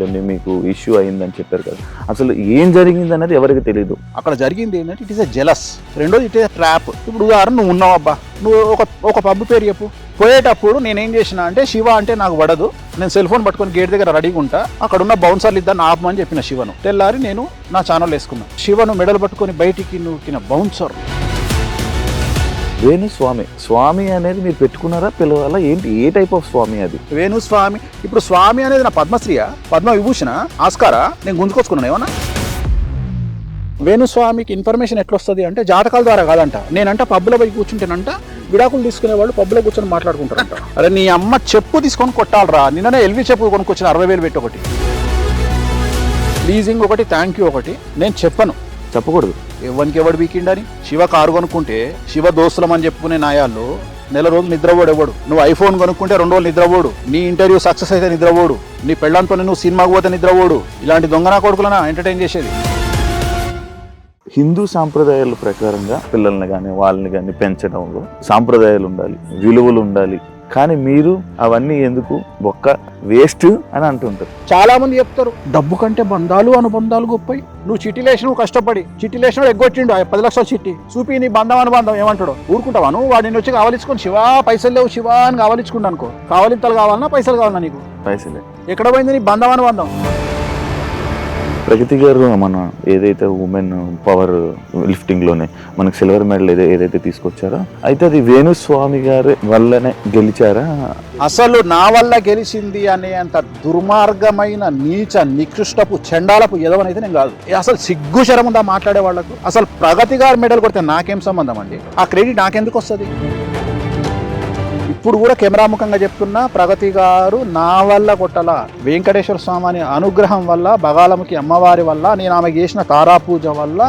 మీకు ఇష్యూ అయిందని చెప్పారు కదా, అసలు ఏం జరిగింది అనేది ఎవరికి తెలియదు. అక్కడ జరిగింది ఏంటంటే ఇట్ ఈస్ ఎ జెలస్, రెండోది ఇట్ ఈస్ ఎ ట్రాప్. ఇప్పుడు ఉదాహరణ నువ్వు ఉన్నావు అబ్బా, నువ్వు ఒక పబ్ పేరు చెప్పు. పోయేటప్పుడు నేనేం చేసిన అంటే శివ అంటే నాకు పడదు, నేను సెల్ ఫోన్ పట్టుకొని గేట్ దగ్గర రెడీగా ఉంటా, అక్కడ ఉన్న బౌన్సర్లు ఇద్దరు ఆపమని చెప్పిన శివను. తెల్లారి నేను నా ఛానల్ వేసుకున్నాను. శివను మెడలు పట్టుకొని బయటికి నూకిన బౌన్సర్ వేణుస్వామి. స్వామి అనేది మీరు పెట్టుకున్నారా, పిలవాలా, ఏంటి, ఏ టైప్ ఆఫ్ స్వామి అది? వేణుస్వామి. ఇప్పుడు స్వామి అనేది నా పద్మశ్రీయా, పద్మ విభూషణ, ఆస్కారా, నేను గుంజుకొచ్చుకున్నాను ఏమన్నా? వేణుస్వామికి ఇన్ఫర్మేషన్ ఎట్లొస్తుంది అంటే జాతకాల ద్వారా కాదంట. నేనంట పబ్బులో పోయి కూర్చుంటేనంట విడాకులు తీసుకునే వాళ్ళు పబ్బులో కూర్చొని మాట్లాడుకుంటారంట. అరే నీ అమ్మ చెప్పు తీసుకొని కొట్టాలరా, నిన్ననే ఎల్వి చెప్పు కొనుక్కొచ్చిన 60,000 పెట్టి ఒకటి, లీజింగ్ ఒకటి, థ్యాంక్ యూ ఒకటి. నేను చెప్పను, చెప్పకూడదు ఎవరికి ఎవడు వీకిండని. శివ కారు కొనుక్కుంటే శివ దోస్తులం అని చెప్పుకునే నాయాళ్ళు నెల రోజులు నిద్రపోడు ఎవడు. నువ్వు ఐఫోన్ కొనుక్కుంటే 2 రోజులు నిద్రపోడు. నీ ఇంటర్వ్యూ సక్సెస్ అయితే నిద్రపోడు. నీ పెళ్ళంతో నువ్వు సినిమాకు పోతే నిద్రపోడు. ఇలాంటి దొంగనా కొడుకులనా ఎంటర్టైన్ చేసేది. హిందూ సాంప్రదాయాల ప్రకారంగా పిల్లల్ని కానీ వాళ్ళని కానీ పెంచడంలో సాంప్రదాయాలు ఉండాలి, విలువలు ఉండాలి. కానీ మీరు అవన్నీ ఎందుకు, బొక్క, వేస్ట్ అని అంటుంటారు. చాలా మంది చెప్తారు డబ్బు కంటే బంధాలు అనుబంధాలు గొప్పయి. నువ్వు చిట్టిలేసి నువ్వు కష్టపడి చిట్టిలేసిన ఎగ్గొట్టిండు 10 లక్షల చిట్టి చూపి నీ బంధం అనుబంధం ఏమంటాడు ఊరుకుంటావా? నువ్వు వాడిని వచ్చి కావాలించుకొని శివా పైసలు లేవు శివా అని కావాలించుకుంటా అనుకో. కావాలింతలు కావాలన్నా పైసలు కావాలన్నా నీకు? పైసలే. ఎక్కడ పోయింది నీ బంధం అనుబంధం? ప్రగతి గారు మన ఏదైతే ఉమెన్ పవర్ లిఫ్టింగ్ లోనే మనకు సిల్వర్ మెడల్ ఏదైతే తీసుకొచ్చారో, అయితే అది వేణుస్వామి గారి వల్లనే గెలిచారా? అసలు నా వల్ల గెలిచింది అనే అంత దుర్మార్గమైన నీచ నికృష్టపు చండాలపు ఎదవనైతే నేను కాదు. అసలు సిగ్గు శరం ఉందా మాట్లాడే వాళ్ళకు? అసలు ప్రగతి గారు మెడల్ కొడితే నాకేం సంబంధం అండి? ఆ క్రెడిట్ నాకెందుకు వస్తుంది? ఇప్పుడు కూడా కెమెరాముఖంగా చెప్తున్నా, ప్రగతి గారు నా వల్ల కొట్టలా, వెంకటేశ్వర స్వామి అనుగ్రహం వల్ల, బగాలముఖి అమ్మవారి వల్ల, నేను ఆమె చేసిన తారాపూజ వల్ల.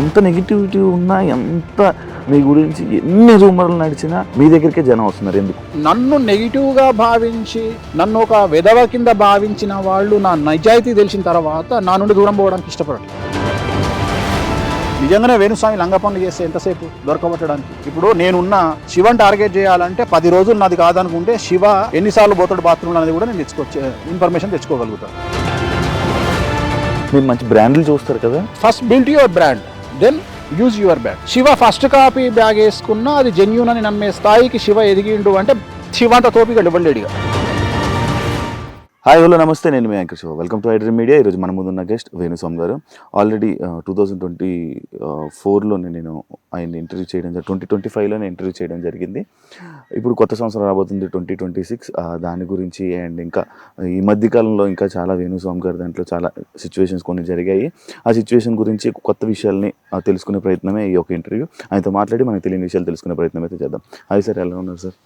ఎంత నెగిటివిటీ ఉన్నా, ఎంత మీ గురించి ఎన్ని రూమర్లు నడిచినా మీ దగ్గరికే జనం వస్తున్నారు. ఎందుకు? నన్ను నెగిటివ్గా భావించి, నన్ను ఒక విధవ కింద భావించిన వాళ్ళు నా నిజాయితీ తెలిసిన తర్వాత నా నుండి దూరం పోవడానికి ఇష్టపడట్లేదు. నిజంగానే వేణుస్వామి లంగ పనులు చేస్తే ఎంతసేపు దొరకబట్టడానికి? ఇప్పుడు నేనున్న శివని టార్గెట్ చేయాలంటే 10 రోజులు నాది కాదనుకుంటే శివ ఎన్నిసార్లు పోతాడు బాత్రూమ్లో అనేది కూడా నేను ఇన్ఫర్మేషన్ తెచ్చుకోగలుగుతాను. మీరు మంచి బ్రాండ్లు చూస్తారు కదా. First build your brand, then use your brand. Shiva first copy bag వేసుకున్నా అది జెన్యూన్ అని నమ్మే స్థాయికి శివ ఎదిగిండు అంటే శివ అంత తోపిగా ఇవ్వలేడుగా. హాయ్, హలో, నమస్తే. నేను మీ anchor Shiva. Welcome to iDream Media. ఈరోజు మన ముందున్న గెస్ట్ వేణుస్వామి గారు. ఆల్రెడీ 2024లోనే నేను ఆయన ఇంటర్వ్యూ చేయడం, 2025లోనే ఇంటర్వ్యూ చేయడం జరిగింది. ఇప్పుడు కొత్త సంవత్సరం రాబోతుంది 2026. దాని గురించి అండ్ ఇంకా ఈ మధ్యకాలంలో ఇంకా చాలా వేణుస్వామి గారు దాంట్లో చాలా సిచ్యువేషన్స్ కొన్ని జరిగాయి. ఆ సిచ్యువేషన్ గురించి కొత్త విషయాల్ని తెలుసుకునే ప్రయత్నమే ఈ యొక్క ఇంటర్వ్యూ. ఆయనతో మాట్లాడి మనకు తెలియని విషయాలు తెలుసుకునే ప్రయత్నం అయితే చేద్దాం. హాయ్ సార్, ఎలా ఉన్నారు సార్?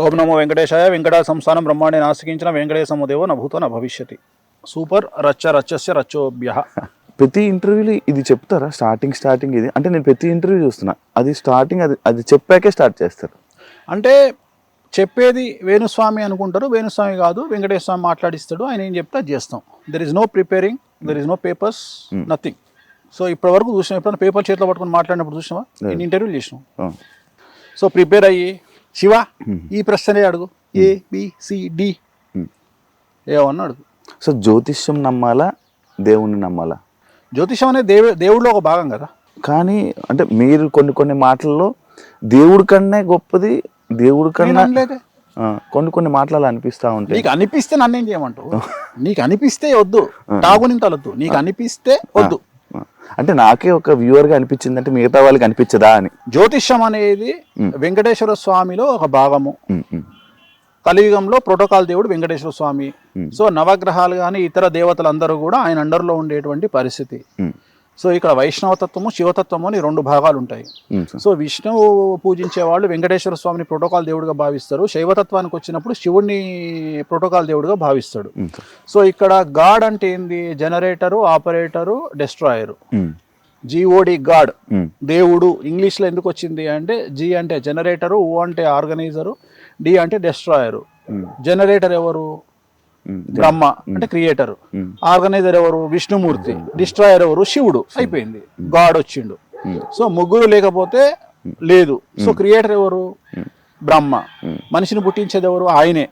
ఓం నమో వెంకటేశాయ. వెంకట సంస్థానం బ్రహ్మాండే నాస్తికించిన వెంకటేశమో దేవో నభూతో న భవిష్యతి. సూపర్. రచ్చస్య రచ్చోభ్యః. ప్రతి ఇంటర్వ్యూలో ఇది చెప్తారా? స్టార్టింగ్ ఇది అంటే నేను ప్రతి ఇంటర్వ్యూ చూస్తున్నా, అది స్టార్టింగ్ అది చెప్పాకే స్టార్ట్ చేస్తారు. అంటే చెప్పేది వేణుస్వామి అనుకుంటారు, వేణుస్వామి కాదు, వెంకటేశ్వర స్వామి మాట్లాడిస్తాడు. ఆయన ఏం చెప్తే అది చేస్తాం. There is no preparing, there is no papers, nothing. So ఇప్పటి వరకు చూసినాం, ఎప్పుడైనా పేపర్ చేతిలో పట్టుకొని మాట్లాడినప్పుడు చూసినావా? నేను ఇంటర్వ్యూలు చేసినాం. సో ప్రిపేర్ అయ్యి శివ ఈ ప్రశ్నే అడుగు, ABCD ఏమన్నా అడుగు. సో జ్యోతిష్యం నమ్మాలా, దేవుణ్ణి నమ్మాలా? జ్యోతిషం అనేది దేవుడిలో ఒక భాగం కదా. కానీ అంటే మీరు కొన్ని మాటల్లో దేవుడి కన్నా గొప్పది, దేవుడి కన్నా కొన్ని మాటలు అనిపిస్తా ఉంటాయి. నీకు అనిపిస్తే నన్ను ఏం చేయమంటావు? నీకు అనిపిస్తే వద్దు, తాగునింతలొద్దు, నీకు అనిపిస్తే వద్దు. అంటే నాకే ఒక వ్యూవర్ గా అనిపించింది అంటే మిగతా వాళ్ళకి అనిపించదా అని. జ్యోతిష్యం అనేది వెంకటేశ్వర స్వామిలో ఒక భాగము. కలియుగంలో ప్రోటోకాల్ దేవుడు వెంకటేశ్వర స్వామి. సో నవగ్రహాలు కానీ ఇతర దేవతలందరూ కూడా ఆయన అండర్లో ఉండేటువంటి పరిస్థితి. సో ఇక్కడ వైష్ణవతత్వము, శివతత్వము అని 2 భాగాలు ఉంటాయి. సో విష్ణువు పూజించే వాళ్ళు వెంకటేశ్వర స్వామిని ప్రోటోకాల్ దేవుడిగా భావిస్తారు. శైవతత్వానికి వచ్చినప్పుడు శివుడిని ప్రోటోకాల్ దేవుడిగా భావిస్తాడు. సో ఇక్కడ గాడ్ అంటే ఏంది? Generator, operator, destroyer. GOD god, దేవుడు. ఇంగ్లీష్లో ఎందుకు వచ్చింది అంటే G అంటే జనరేటరు, O అంటే ఆర్గనైజరు, D అంటే డెస్ట్రాయరు. జనరేటర్ ఎవరు? బ్రహ్మ అంటే క్రియేటర్. ఆర్గనైజర్ ఎవరు? విష్ణుమూర్తి. డిస్ట్రాయర్ ఎవరు? శివుడు. అయిపోయింది, గాడ్ వచ్చిండు. సో ముగ్గురు లేకపోతే లేదు. సో క్రియేటర్ ఎవరు? బ్రహ్మ, మనిషిని పుట్టించేది ఎవరు? ఆయనే.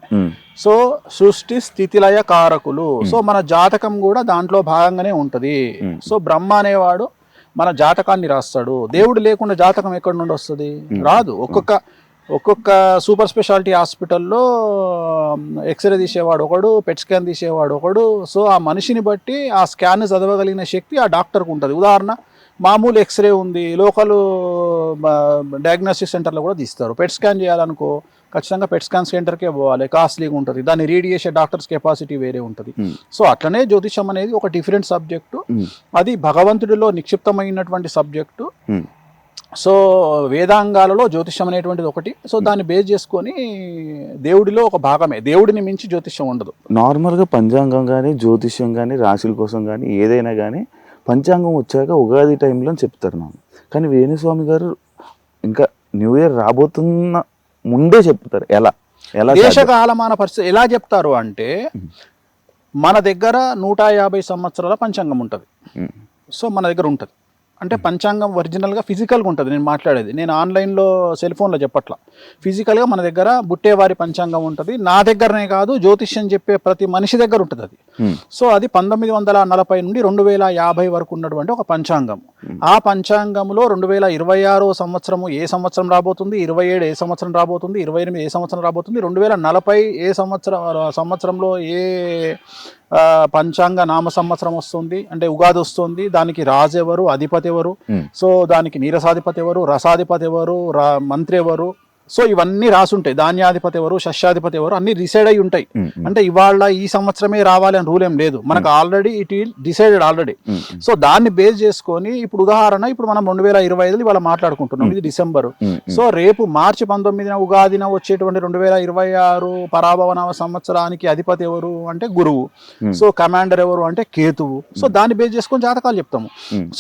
సో సృష్టి స్థితిలయ కారకులు. సో మన జాతకం కూడా దాంట్లో భాగంగానే ఉంటది. సో బ్రహ్మ అనేవాడు మన జాతకాన్ని రాస్తాడు. దేవుడు లేకుండా జాతకం ఎక్కడి నుండి వస్తుంది? రాదు. ఒక్కొక్క సూపర్ స్పెషాలిటీ హాస్పిటల్లో ఎక్స్రే తీసేవాడు ఒకడు, పెట్ స్కాన్ తీసేవాడు ఒకడు. సో ఆ మనిషిని బట్టి ఆ స్కాన్ చదవగలిగిన శక్తి ఆ డాక్టర్కు ఉంటుంది. ఉదాహరణ, మామూలు ఎక్స్రే ఉంది, లోకల్ డయాగ్నోస్టిక్ సెంటర్లో కూడా తీస్తారు. పెట్ స్కాన్ చేయాలనుకో ఖచ్చితంగా పెట్ స్కాన్ సెంటర్కే పోవాలి, కాస్ట్లీగా ఉంటుంది, దాన్ని రీడ్ చేసే డాక్టర్స్ కెపాసిటీ వేరే ఉంటుంది. సో అట్లనే జ్యోతిషం అనేది ఒక డిఫరెంట్ సబ్జెక్టు, అది భగవంతుడిలో నిక్షిప్తమైనటువంటి సబ్జెక్టు. సో వేదాంగాలలో జ్యోతిషం అనేటువంటిది ఒకటి. సో దాన్ని బేస్ చేసుకొని దేవుడిలో ఒక భాగమే, దేవుడిని మించి జ్యోతిషం ఉండదు. నార్మల్గా పంచాంగం కానీ జ్యోతిష్యం కానీ రాశుల కోసం కానీ ఏదైనా కానీ పంచాంగం వచ్చాక ఉగాది టైంలో చెప్తారు నాకు. కానీ వేణుస్వామి గారు ఇంకా న్యూ ఇయర్ రాబోతున్న ముందే చెప్తారు. ఎలా దేశకాలమాన పరిస్థితి ఎలా చెప్తారు అంటే, మన దగ్గర 150 సంవత్సరాల పంచాంగం ఉంటుంది. సో మన దగ్గర ఉంటుంది అంటే పంచాంగం ఒరిజినల్గా ఫిజికల్గా ఉంటుంది. నేను మాట్లాడేది, నేను ఆన్లైన్లో సెల్ ఫోన్లో చెప్పట్లా, ఫిజికల్గా మన దగ్గర బుట్టేవారి పంచాంగం ఉంటుంది. నా దగ్గరనే కాదు, జ్యోతిష్యం చెప్పే ప్రతి మనిషి దగ్గర ఉంటుంది అది. సో అది 1940 నుండి 2050 వరకు ఉన్నటువంటి ఒక పంచాంగం. ఆ పంచాంగంలో 2026 సంవత్సరము ఏ సంవత్సరం రాబోతుంది, 27 ఏ సంవత్సరం రాబోతుంది, 28 ఏ సంవత్సరం రాబోతుంది, 2040 ఏ సంవత్సరంలో ఏ పంచాంగ నామ సంవత్సరం వస్తుంది అంటే ఉగాది వస్తుంది, దానికి రాజు ఎవరు, అధిపతి ఎవరు, సో దానికి నీరసాధిపతి ఎవరు, రసాధిపతి ఎవరు, మంత్రి ఎవరు, సో ఇవన్నీ రాసుంటాయి. ధాన్యాధిపతి ఎవరు, శస్యాధిపతి ఎవరు, అన్ని డిసైడ్ అయి ఉంటాయి. అంటే ఇవాళ ఈ సంవత్సరమే రావాలి అని రూల్ ఏం లేదు, మనకు already it all decided already. So దాన్ని బేస్ చేసుకొని ఇప్పుడు ఉదాహరణ, ఇప్పుడు మనం 2025 ఇవాళ మాట్లాడుకుంటున్నాం, ఇది డిసెంబర్. సో రేపు మార్చి 19న ఉగాదిన వచ్చేటువంటి 2026 పరాభవనామ సంవత్సరానికి అధిపతి ఎవరు అంటే గురువు. సో కమాండర్ ఎవరు అంటే కేతువు. సో దాన్ని బేస్ చేసుకొని జాతకాలు చెప్తాము.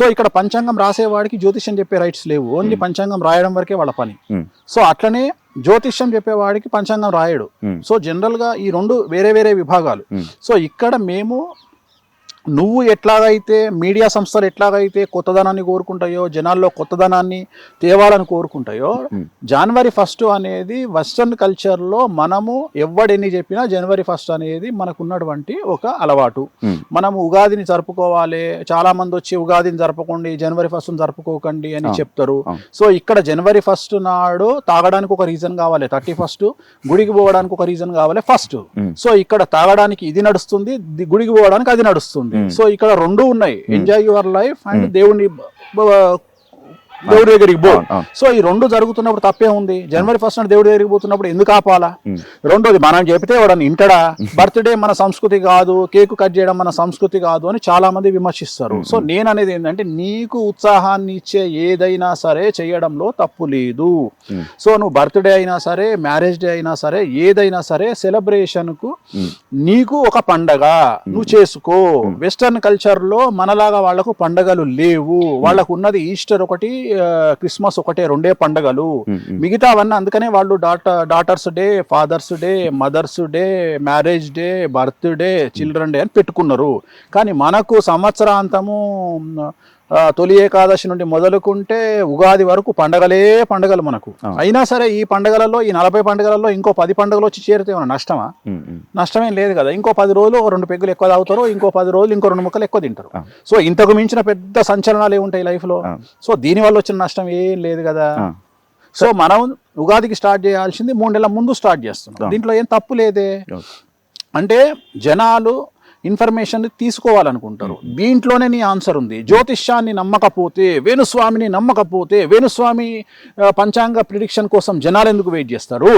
సో ఇక్కడ పంచాంగం రాసేవాడికి జ్యోతిష్యం చెప్పే రైట్స్ లేవు, ఓన్లీ పంచాంగం రాయడం వరకే వాళ్ళ పని. సో అట్లనే జ్యోతిష్యం చెప్పేవాడికి పంచాంగం రాయడు. సో జనరల్ గా ఈ రెండు వేరే వేరే విభాగాలు. సో ఇక్కడ మేము నువ్వు ఎట్లాగైతే మీడియా సంస్థలు ఎట్లాగైతే కొత్తదనాన్ని కోరుకుంటాయో, జనాల్లో కొత్తదనాన్ని తేవాలని కోరుకుంటాయో, జనవరి 1 అనేది వెస్టర్న్ కల్చర్లో మనము ఎవడెన్ని చెప్పినా జనవరి 1 అనేది మనకున్నటువంటి ఒక అలవాటు. మనము ఉగాదిని జరుపుకోవాలి, చాలా మంది వచ్చి ఉగాదిని జరపకండి, జనవరి 1 జరుపుకోకండి అని చెప్తారు. సో ఇక్కడ జనవరి 1 నాడు తాగడానికి ఒక రీజన్ కావాలి, 31 గుడికి పోవడానికి ఒక రీజన్ కావాలి 1. సో ఇక్కడ తాగడానికి ఇది నడుస్తుంది, గుడికి పోవడానికి అది నడుస్తుంది. సో ఇక్కడ రెండు ఉన్నాయి, ఎంజాయ్ యువర్ లైఫ్ అండ్ దేవుడి దగ్గరికి పో. సో ఈ రెండు జరుగుతున్నప్పుడు తప్పే ఉంది. జనవరి 1 దేవుడి దగ్గరికి పోతున్నప్పుడు ఎందుకు ఆపాలా? రెండోది, మనం చెప్తే వాడని ఇంటడా, బర్త్డే మన సంస్కృతి కాదు, కేకు కట్ చేయడం మన సంస్కృతి కాదు అని చాలా మంది విమర్శిస్తారు. సో నేను అనేది ఏంటంటే, నీకు ఉత్సాహాన్ని ఇచ్చే ఏదైనా సరే చేయడంలో తప్పు లేదు. సో నువ్వు బర్త్డే అయినా సరే, మ్యారేజ్ డే అయినా సరే, ఏదైనా సరే సెలబ్రేషన్ కు నీకు ఒక పండగ నువ్వు చేసుకో. వెస్టర్న్ కల్చర్ లో మనలాగా వాళ్లకు పండగలు లేవు, వాళ్ళకు ఉన్నది ఈస్టర్ ఒకటి, క్రిస్మస్ ఒకటే, రెండే పండగలు. మిగతావన్నీ అందుకనే వాళ్ళు daughters day, fathers day, mothers day, marriage day, birthday, children day అని పెట్టుకున్నారు. కానీ మనకు సంవత్సరాంతము తొలి ఏకాదశి నుండి మొదలుకుంటే ఉగాది వరకు పండగలు మనకు. అయినా సరే ఈ పండగలలో, ఈ 40 పండుగలలో ఇంకో 10 పండుగలు వచ్చి చేరితే ఏమన్నా నష్టమా? నష్టమేం లేదు కదా. ఇంకో 10 రోజులు 2 పెగ్గులు ఎక్కువ తాగుతారు, ఇంకో 10 రోజులు ఇంకో 2 ముక్కలు ఎక్కువ తింటారు. సో ఇంతకు మించిన పెద్ద సంచలనాలు ఏముంటాయి లైఫ్ లో? సో దీనివల్ల వచ్చిన నష్టం ఏం లేదు కదా. సో మనం ఉగాదికి స్టార్ట్ చేయాల్సింది 3 నెలల ముందు స్టార్ట్ చేస్తున్నాం, దీంట్లో ఏం తప్పు లేదే. అంటే జనాలు ఇన్ఫర్మేషన్ తీసుకోవాలనుకుంటారు, దీంట్లోనే నీ ఆన్సర్ ఉంది. జ్యోతిష్యాన్ని నమ్మకపోతే, వేణుస్వామిని నమ్మకపోతే, వేణుస్వామి పంచాంగ ప్రిడిక్షన్ కోసం జనాలు ఎందుకు వెయిట్ చేస్తారు?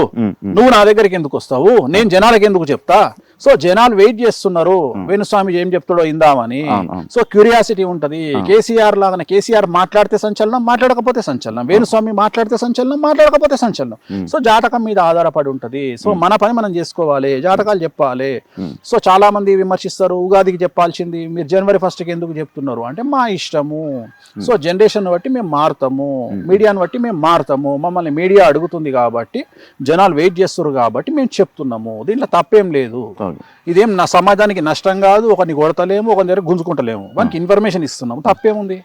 నువ్వు నా దగ్గరికి ఎందుకు వస్తావు? నేను జనాలకు ఎందుకు చెప్తా? సో జనాలు వెయిట్ చేస్తున్నారు వేణుస్వామి ఏం చెప్తాడో ఇందామని. సో క్యూరియాసిటీ ఉంటది. కేసీఆర్ లాగానే, కేసీఆర్ మాట్లాడితే సంచలనం, మాట్లాడకపోతే సంచలనం. వేణుస్వామి మాట్లాడితే సంచలనం, మాట్లాడకపోతే సంచలనం. సో జాతకం మీద ఆధారపడి ఉంటది. సో మన పని మనం చేసుకోవాలి, జాతకాలు చెప్పాలి. సో చాలా మంది విమర్శిస్తారు, ఉగాదికి చెప్పాల్సింది మీరు జనవరి 1కి ఎందుకు చెప్తున్నారు అంటే, మా ఇష్టము. సో జనరేషన్ బట్టి మేము మారుతాము, మీడియాని బట్టి మేము మారుతాము. మమ్మల్ని మీడియా అడుగుతుంది కాబట్టి, జనాలు వెయిట్ చేస్తారు కాబట్టి మేము చెప్తున్నాము, దీంట్లో తప్పేం లేదు. అవును. ఇదేం నా సమాజానికి నష్టం కాదు, ఒకరిని కొడతలేము, ఒకరి దగ్గర గుంజుకుంటలేము, వానికి ఇన్ఫర్మేషన్ ఇస్తున్నాము, తప్పేముంది.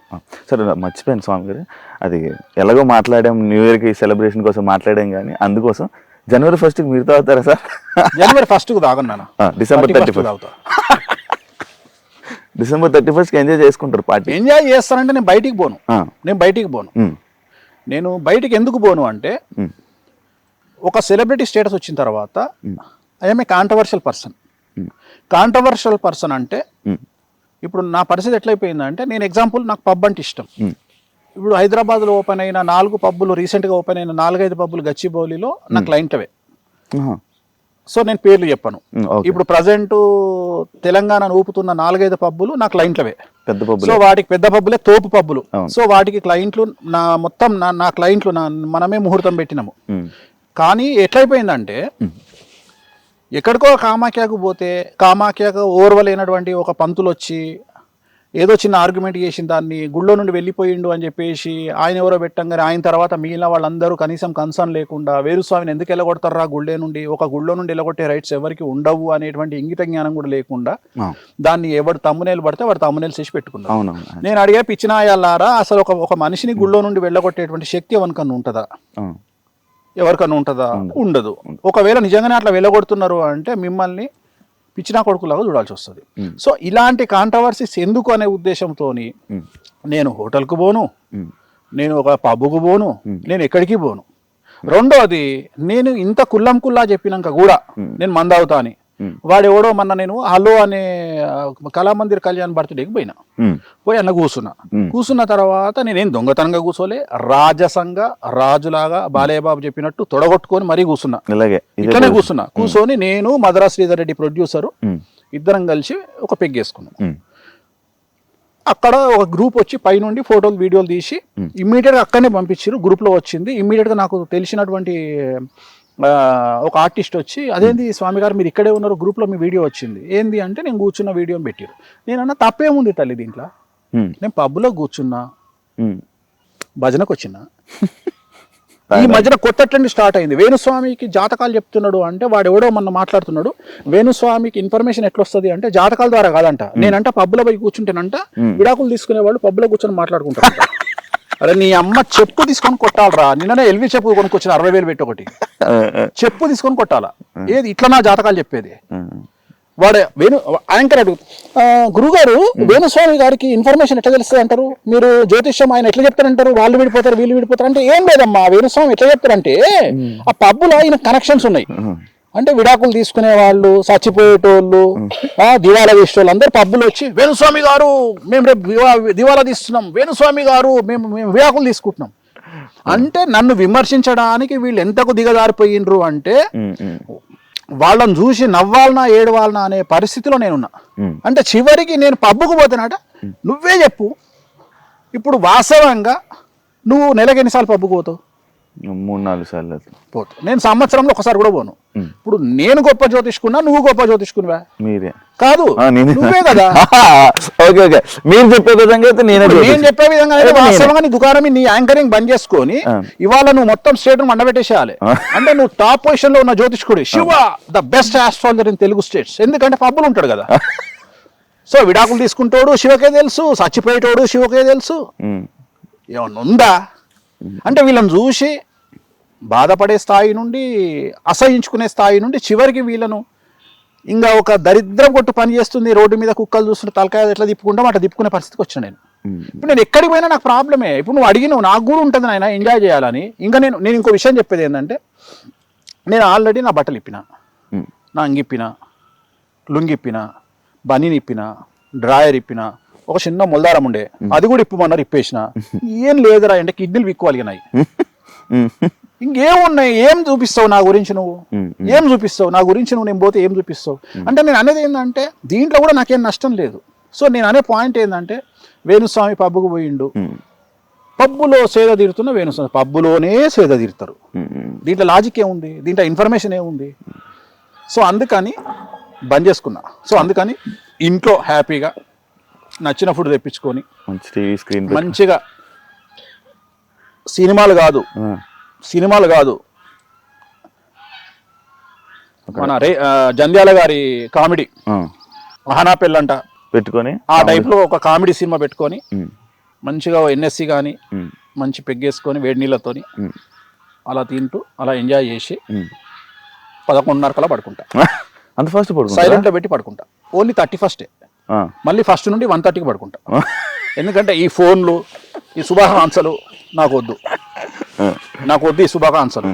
సరే మర్చిపోయాను స్వామి గారు, అది ఎలాగో మాట్లాడాం, న్యూ ఇయర్కి సెలబ్రేషన్ కోసం మాట్లాడాం, కానీ అందుకోసం జనవరి 1st మీరు తాగుతారా సార్? జనవరి 1st తాగను, డిసెంబర్ 31 తాగుతా. డిసెంబర్ 31 ఎంజాయ్ చేసుకుంటారు పార్టీ. ఎంజాయ్ చేస్తానంటే నేను బయటికి పోను. నేను బయటికి ఎందుకు పోను అంటే, ఒక సెలబ్రిటీ స్టేటస్ వచ్చిన తర్వాత I'm a controversial person. Controversial person అంటే ఇప్పుడు నా పరిస్థితి ఎట్లయిపోయిందంటే, నేను ఎగ్జాంపుల్, నాకు పబ్ అంటే ఇష్టం. ఇప్పుడు హైదరాబాద్లో ఓపెన్ అయిన 4 పబ్బులు, రీసెంట్గా ఓపెన్ అయిన 4-5 పబ్బులు గచ్చిబౌలిలో నా క్లయింట్వే. సో నేను పేర్లు చెప్పను. ఇప్పుడు ప్రజెంట్ తెలంగాణ ఊపుతున్న 4-5 పబ్బులు నా క్లయింట్లవే, పెద్ద పబ్బులు. సో వాటికి పెద్ద పబ్బులే తోపు పబ్బులు. సో వాటికి క్లయింట్లు నా క్లయింట్లు మనమే ముహూర్తం పెట్టినాము. కానీ ఎట్లయిపోయిందంటే, ఎక్కడికో కామాఖ్యకు పోతే కామాఖ్యకు ఓర్వలేనటువంటి ఒక పంతులు వచ్చి ఏదో చిన్న ఆర్గ్యుమెంట్ చేసిన దాన్ని గుళ్ళో నుండి వెళ్ళిపోయిండు అని చెప్పేసి ఆయన ఎవరో పెట్టంగానే ఆయన తర్వాత మిగిలిన వాళ్ళందరూ కనీసం కన్సర్న్ లేకుండా వేణుస్వామిని ఎందుకు వెళ్ళగొడతారా గుళ్ళే నుండి, ఒక గుళ్ళో నుండి వెళ్ళగొట్టే రైట్స్ ఎవరికి ఉండవు అనేటువంటి ఇంగిత జ్ఞానం కూడా లేకుండా దాన్ని ఎవరు తమ్మునేలు పడితే వాడు తమ్మునేలు చేసి పెట్టుకున్నారు. నేను అడిగే పిచ్చినాయాలారా, అసలు ఒక మనిషిని గుళ్ళో నుండి వెళ్ళగొట్టేటువంటి శక్తి ఎవరికన్నా ఉంటుందా? ఎవరికన్నా ఉంటుందా? ఉండదు. ఒకవేళ నిజంగానే అట్లా వెళ్ళగొడుతున్నారు అంటే మిమ్మల్ని పిచ్చినా కొడుకులాగా చూడాల్సి వస్తుంది. సో ఇలాంటి కాంట్రవర్సీస్ ఎందుకు అనే ఉద్దేశంతో నేను హోటల్కు పోను, నేను ఒక పబ్బుకు పోను, నేను ఎక్కడికి పోను. రెండోది, నేను ఇంత కుల్లా చెప్పినాక కూడా నేను మందావుతా అని వాడెవడో మొన్న నేను హలో అనే కళామందిర్ కళ్యాణ్ బర్త్డేకి పోయి అన్న కూర్చున్న తర్వాత నేనేం దొంగతనంగా కూర్చోలే, రాజసంగా రాజులాగా బాలయ్యబాబు చెప్పినట్టు తొడగొట్టుకొని మరీ కూర్చున్నా. ఇట్లనే కూర్చొని నేను మద్రాస్ శ్రీధర్ రెడ్డి ప్రొడ్యూసరు ఇద్దరం కలిసి ఒక పెగ్గేసుకున్నాం. అక్కడ ఒక గ్రూప్ వచ్చి పైనుండి ఫోటోలు వీడియోలు తీసి ఇమ్మీడియట్గా అక్కడనే పంపించారు. గ్రూప్లో వచ్చింది. ఇమ్మీడియట్గా నాకు తెలిసినటువంటి ఒక ఆర్టిస్ట్ వచ్చి, అదేంది స్వామి గారు మీరు ఇక్కడే ఉన్నారు, గ్రూప్లో మీ వీడియో వచ్చింది, ఏంది అంటే నేను కూర్చున్న వీడియోని పెట్టారు. నేనన్నా తప్పేముంది తల్లి దీంట్లో, నేను పబ్లో కూర్చున్నా, భజనకు వచ్చినా. ఈ మధ్యన కొత్త ట్రెండ్ స్టార్ట్ అయింది. వేణుస్వామికి జాతకాలు చెప్తున్నాడు అంటే వాడు ఎవడో మొన్న మాట్లాడుతున్నాడు, వేణుస్వామికి ఇన్ఫర్మేషన్ ఎట్లా వస్తుంది అంటే జాతకాల ద్వారా కాదంట. నేనంట పబ్బులో పోయి కూర్చుంటేనంట విడాకులు తీసుకునే వాళ్ళు పబ్బులో కూర్చొని మాట్లాడుకుంటారు. అరే నీ అమ్మ చెప్పు తీసుకొని కొట్టాలరా, నిన్ననే ఎల్వి చెప్పు కొనుక్కొచ్చిన 60,000 పెట్టి ఒకటి చెప్పు తీసుకొని కొట్టాలా. ఏది ఇట్లా నా జాతకాలు చెప్పేది? వాడే యాంకర్ అడుగు, గురుగారు వేణుస్వామి గారికి ఇన్ఫర్మేషన్ ఎట్లా తెలుస్తుంది అంటారు, మీరు జ్యోతిష్యం ఆయన ఎట్లా చెప్తారంటారు, వాళ్ళు విడిపోతారు వీళ్ళు విడిపోతారు అంటే, ఏం లేదమ్మా వేణుస్వామి ఎట్లా చెప్తారంటే ఆ పబ్బులో ఆయన కనెక్షన్స్ ఉన్నాయి. అంటే విడాకులు తీసుకునే వాళ్ళు, చచ్చిపోయేటోళ్ళు, దివాలా తీసేటోళ్ళు అందరు పబ్బులు వచ్చి, వేణుస్వామి గారు మేము రేపు దివాలా తీస్తున్నాం, వేణుస్వామి గారు మేము విడాకులు తీసుకుంటున్నాం అంటే, నన్ను విమర్శించడానికి వీళ్ళు ఎంతకు దిగజారిపోయినరు అంటే, వాళ్ళని చూసి నవ్వాలనా ఏడవాలనా అనే పరిస్థితిలో నేనున్నా. అంటే చివరికి నేను పబ్బుకు పోతేనట, నువ్వే చెప్పు ఇప్పుడు వాస్తవంగా నువ్వు నెలకి ఎన్నిసార్లు పబ్బుకు పోతావు? 3-4 సార్లు పోతావు. నేను సంవత్సరంలో ఒకసారి కూడా పోను. ఇప్పుడు నేను గొప్ప జ్యోతిష్కున్నా, నువ్వు గొప్ప జ్యోతిష్కునివా? మీరే కాదు, నువ్వే కదా. మీరు చెప్పే విధంగా నేను చెప్పే విధంగా వాస్తవంగా నీ దుకాణం నీ యాంకరింగ్ బంద్ చేసుకొని ఇవాళ నువ్వు మొత్తం స్టేట్ మండబెట్టేసేయాలి. అంటే నువ్వు టాప్ పొజిషన్ లో ఉన్న జ్యోతిష్కుడు, Shiva the best astrologer in Telugu states. ఎందుకంటే పబ్బులు ఉంటాడు కదా. సో విడాకులు తీసుకుంటాడు శివకే తెలుసు, చచ్చిపోయేటోడు శివకే తెలుసు. ఏమన్నా ఉందా అంటే, వీళ్ళని చూసి బాధపడే స్థాయి నుండి, అసహించుకునే స్థాయి నుండి, చివరికి వీళ్ళను ఇంకా ఒక దరిద్రం కొట్టు పని చేస్తుంది, రోడ్డు మీద కుక్కలు చూస్తుంటే తలకాయ ఎట్లా తిప్పుకుంటాం అట్లా తిప్పుకునే పరిస్థితికి వచ్చాను నేను. ఇప్పుడు నేను ఎక్కడికి పోయినా నాకు ప్రాబ్లమే. ఇప్పుడు నువ్వు అడిగినావు, నాకు కూడా ఉంటుంది నాయన ఎంజాయ్ చేయాలని. ఇంకా నేను ఇంకో విషయం చెప్పేది ఏంటంటే, నేను ఆల్రెడీ నా బట్టలు ఇప్పిన, నా అంగిప్పిన, లుంగిప్పిన, బనీని ఇప్పిన, డ్రాయర్ ఇప్పిన, ఒక చిన్న మొల్దారం ఉండే అది కూడా ఇప్పమన్నారు, ఇప్పేసిన. ఏం లేదురా అంటే కిడ్నీలు విక్కువలిగినాయి. ఇంకేమున్నాయి? ఏం చూపిస్తావు నా గురించి నువ్వు? ఏం చూపిస్తావు నా గురించి నువ్వు? నేను పోతే ఏం చూపిస్తావు అంటే, నేను అనేది ఏంటంటే దీంట్లో కూడా నాకేం నష్టం లేదు. సో నేను అనే పాయింట్ ఏంటంటే, వేణుస్వామి పబ్బుకు పోయిండు, పబ్బులో సేద తీరుతున్న వేణుస్వామి పబ్బులోనే సేద తీరుతారు. దీంట్లో లాజిక్ ఏముంది? దీంట్లో ఇన్ఫర్మేషన్ ఏముంది? సో అందుకని బంద్ చేసుకున్నా. సో అందుకని ఇంట్లో హ్యాపీగా నచ్చిన ఫుడ్ తెప్పించుకొని మంచిగా, సినిమాలు కాదు మన జంధ్యాల గారి కామెడీ మహానా పెళ్ళంట పెట్టుకొని ఆ టైప్ లో ఒక కామెడీ సినిమా పెట్టుకొని మంచిగా ఎన్ఎస్సి కానీ మంచి పెగ్గేసుకొని వేడి నీళ్ళతోని అలా తింటూ అలా ఎంజాయ్ చేసి 11:30 కల్లా పడుకుంటా. అంత ఫస్ట్ పడుకుంటా? సైలెంట్ లో పెట్టి పడుకుంటా. ఓన్లీ 31st మళ్ళీ ఫస్ట్ నుండి 1:30కి పడుకుంటా. ఎందుకంటే ఈ ఫోన్లు ఈ శుభాకాంక్షలు నాకు వద్దు ఈ శుభాకాంక్షలు.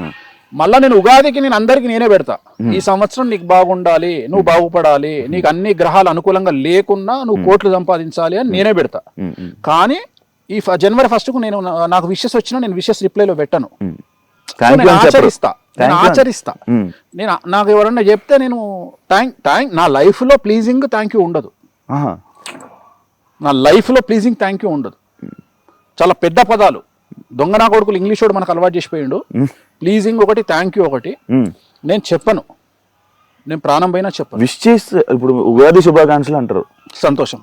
మళ్ళా నేను ఉగాదికి నేను అందరికి నేనే పెడతా, ఈ సంవత్సరం నీకు బాగుండాలి, నువ్వు బాగుపడాలి, నీకు అన్ని గ్రహాలు అనుకూలంగా లేకున్నా నువ్వు కోట్లు సంపాదించాలి అని నేనే పెడతా. కానీ ఈ జనవరి 1కు నేను నాకు విషెస్ వచ్చినా నేను విషెస్ రిప్లైలో పెట్టను. నేను ఆచరిస్తా. నేను నాకు ఎవరన్నా చెప్తే నేను థ్యాంక్ నా లైఫ్ లో ప్లీజింగ్ థ్యాంక్ యూ ఉండదు. నా లైఫ్ లో ప్లీజింగ్ థ్యాంక్ యూ ఉండదు. చాలా పెద్ద పదాలు దొంగ నా కొడుకులు ఇంగ్లీష్ వాడు మనకు అలవాటు చేసిపోయిండు. ప్లీజింగ్ ఒకటి, థ్యాంక్ యూ ఒకటి నేను చెప్పను. నేను ప్రాణం పైన చెప్పను. విష్ చేస్తే ఇప్పుడు ఉగాది శుభాకాంక్షలు అంటారు. సంతోషం,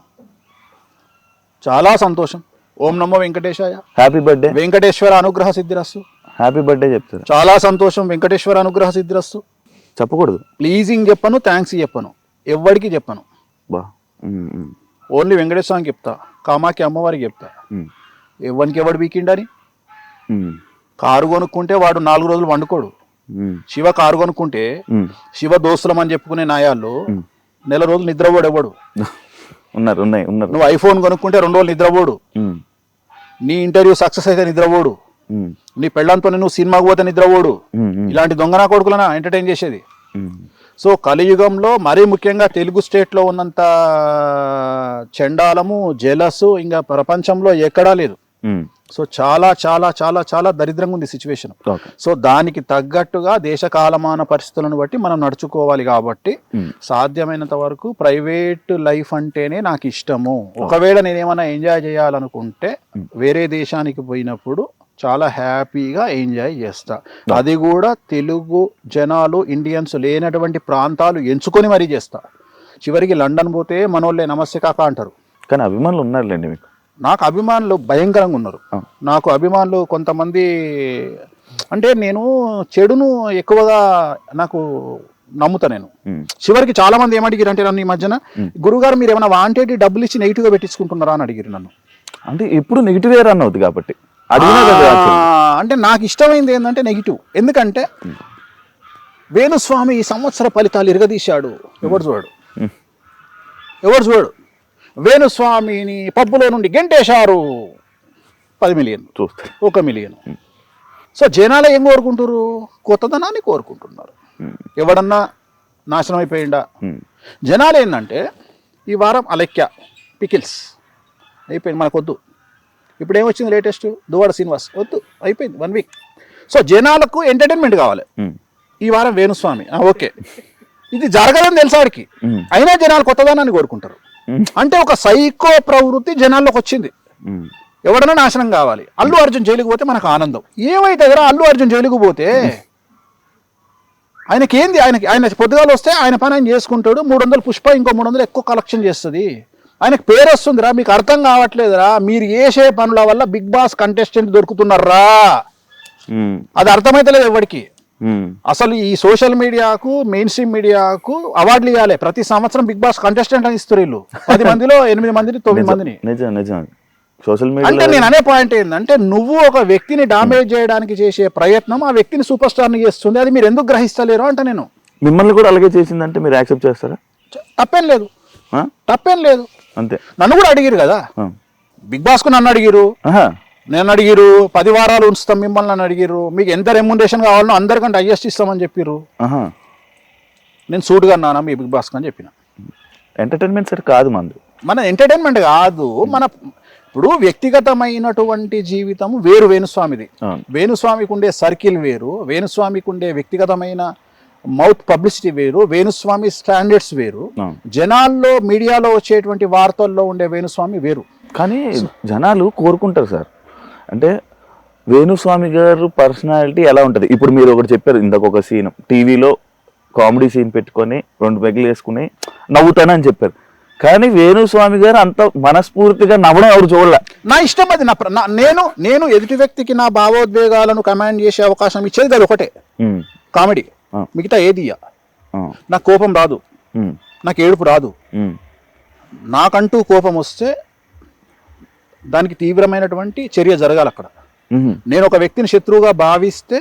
చాలా సంతోషం. ఓం నమో వెంకటేశాయ, హ్యాపీ బర్త్డే, వెంకటేశ్వర అనుగ్రహ సిద్ధిరస్సు, హ్యాపీ బర్త్డే చెప్తారు. చాలా సంతోషం, వెంకటేశ్వర అనుగ్రహ సిద్ధిరస్సు. చెప్పకూడదు. ప్లీజింగ్ చెప్పను, థ్యాంక్స్ చెప్పను, ఎవ్వడికి చెప్పను. ఓన్లీ వెంకటేశ్వరానికి చెప్తా, కామాఖ్య అమ్మవారికి చెప్తా. ఎవరికి ఎవడు వీకిండని. కారు కొనుక్కుంటే వాడు 4 రోజులు వండుకోడు. శివ కారు కొనుక్కుంటే శివ దోస్తులం అని చెప్పుకునే నాయాళ్ళు 1 రోజులు నిద్రపోడు ఎవడు. ఉన్నారు. నువ్వు ఐఫోన్ కొనుక్కుంటే 2 రోజులు నిద్రపోడు. నీ ఇంటర్వ్యూ సక్సెస్ అయితే నిద్రపోడు. నీ పెళ్ళంతో నువ్వు సినిమాకు పోతే నిద్రపోడు. ఇలాంటి దొంగనా కొడుకులనా ఎంటర్టైన్ చేసేది. సో కలియుగంలో మరీ ముఖ్యంగా తెలుగు స్టేట్లో ఉన్నంత చండాలము, జెలస్ ఇంకా ప్రపంచంలో ఎక్కడా లేదు. సో చాలా చాలా చాలా చాలా దరిద్రంగా ఉంది సిచ్యువేషన్. సో దానికి తగ్గట్టుగా దేశ కాలమాన పరిస్థితులను బట్టి మనం నడుచుకోవాలి. కాబట్టి సాధ్యమైనంత వరకు ప్రైవేట్ లైఫ్ అంటేనే నాకు ఇష్టము. ఒకవేళ నేనేమన్నా ఎంజాయ్ చేయాలనుకుంటే వేరే దేశానికి పోయినప్పుడు చాలా హ్యాపీగా ఎంజాయ్ చేస్తా. అది కూడా తెలుగు జనాలు, ఇండియన్స్ లేనటువంటి ప్రాంతాలు ఎంచుకొని మరీ చేస్తా. చివరికి లండన్ పోతే మనోళ్ళే నమస్తే కాక అంటారు. కానీ అభిమానులు ఉన్నారులేండి మీకు. నాకు అభిమానులు భయంకరంగా ఉన్నారు. నాకు అభిమానులు కొంతమంది, అంటే నేను చెడును ఎక్కువగా నాకు నమ్ముతా. నేను చివరికి చాలా మంది ఏమడిగారు అంటే నన్ను ఈ మధ్యన, గురుగారు మీరు ఏమైనా వాంటెడ్ డబ్బులు ఇచ్చి నెగిటివ్గా పెట్టించుకుంటున్నారా అని అడిగారు నన్ను. అంటే ఎప్పుడు నెగిటివ్ రన్ అవుతుంది కాబట్టి. అంటే నాకు ఇష్టమైంది ఏంటంటే నెగిటివ్. ఎందుకంటే వేణుస్వామి ఈ సంవత్సర ఫలితాలు ఇరగదీశాడు, ఎవడు చూడు. వేణుస్వామిని పబ్బులో నుండి గెంటేశారు, 10 మిలియన్, 1 మిలియన్. సో జనాలు ఏం కోరుకుంటారు? కొత్తదనాన్ని కోరుకుంటున్నారు. ఎవడన్నా నాశనం అయిపోయిందా? జనాలు ఏంటంటే ఈ వారం అలెక్య పికిల్స్ అయిపోయింది, మనకు వద్దు. ఇప్పుడు ఏమొచ్చింది లేటెస్ట్? దువ్వాడ శ్రీనివాస్ వద్దు, అయిపోయింది 1 వీక్. సో జనాలకు ఎంటర్టైన్మెంట్ కావాలి. ఈ వారం వేణుస్వామి, ఓకే, ఇది జరగదని తెలుసాడికి, అయినా జనాలు కొత్తదనాన్ని కోరుకుంటారు. అంటే ఒక సైకో ప్రవృత్తి జనాల్లోకి వచ్చింది. ఎవడన్నా నాశనం కావాలి. అల్లు అర్జున్ జైలుకు పోతే మనకు ఆనందం. ఏమైతే అల్లు అర్జున్ జైలుకు పోతే ఆయనకేంది? ఆయన పొద్దుగాలు వస్తే ఆయన పని ఆయన చేసుకుంటాడు. 300 పుష్ప, ఇంకో 300 ఎక్కువ కలెక్షన్ చేస్తుంది. ఆయనకు పేరు వస్తుందిరా. మీకు అర్థం కావట్లేదురా. మీరు చేసే పనుల వల్ల బిగ్ బాస్ కంటెస్టెంట్ దొరుకుతున్నారా? అది అర్థమైతలేదు ఎవరికి. అసలు ఈ సోషల్ మీడియాకు, మెయిన్ స్ట్రీమ్ మీడియాకు అవార్డులు ఇవ్వాలి. ప్రతి సంవత్సరం బిగ్ బాస్ కంటెస్టెంట్ అని ఇస్తారు వీళ్ళు. 10 మందిలో 8 మందిని 9 మందిని. సోషల్ మీడియా అంటే నేను అనే పాయింట్ ఏంటంటే, నువ్వు ఒక వ్యక్తిని డామేజ్ చేయడానికి చేసే ప్రయత్నం ఆ వ్యక్తిని సూపర్ స్టార్ని చేస్తుంది. అది మీరు ఎందుకు గ్రహిస్తలేరు అంటే, నేను మిమ్మల్ని కూడా అలాగే చేసిందంటే మీరు యాక్సెప్ట్ చేస్తారా? తప్పేం లేదు. అంతే. నన్ను కూడా అడిగిరు కదా బిగ్ బాస్ కు, నన్ను అడిగిరు, నేను అడిగిరు 10 వారాలు ఉంచుతాం మిమ్మల్ని అని అడిగిరు. మీకు ఎంత రెమ్యునరేషన్ కావాలనో అందరికంటే హైయెస్ట్ ఇస్తామని చెప్పిర్రు. నేను సూటుగా అన్నానా మీ బిగ్ బాస్ అని చెప్పిన. ఎంటర్టైన్మెంట్ సార్ కాదు మన ఎంటర్టైన్మెంట్ కాదు. మన ఇప్పుడు వ్యక్తిగతమైనటువంటి జీవితం వేరు వేణుస్వామిది. వేణుస్వామికి ఉండే సర్కిల్ వేరు, వేణుస్వామికి ఉండే వ్యక్తిగతమైన మౌత్ పబ్లిసిటీ వేరు, వేణుస్వామి స్టాండర్డ్స్ వేరు, జనాల్లో మీడియాలో వచ్చేటువంటి వార్తల్లో ఉండే వేణుస్వామి వేరు. కానీ జనాలు కోరుకుంటారు సార్. అంటే వేణుస్వామి గారు పర్సనాలిటీ ఎలా ఉంటుంది? ఇప్పుడు మీరు ఒకటి చెప్పారు ఇందాక, ఒక సీన్ టీవీలో కామెడీ సీన్ పెట్టుకొని 2 పెగ్గులు వేసుకుని నవ్వుతానని చెప్పారు. కానీ వేణుస్వామి గారు అంత మనస్ఫూర్తిగా నవ్వడం ఎవరు చూడలే. నా ఇష్టం అది. నేను ఎదుటి వ్యక్తికి నా భావోద్వేగాలను కమాండ్ చేసే అవకాశం ఇచ్చేది అది ఒకటే, కామెడీ. మిగతా ఏది నాకు కోపం రాదు, నాకు ఏడుపు రాదు. నాకంటూ కోపం వస్తే దానికి తీవ్రమైనటువంటి చర్య జరగాలి అక్కడ. నేను ఒక వ్యక్తిని శత్రువుగా భావిస్తే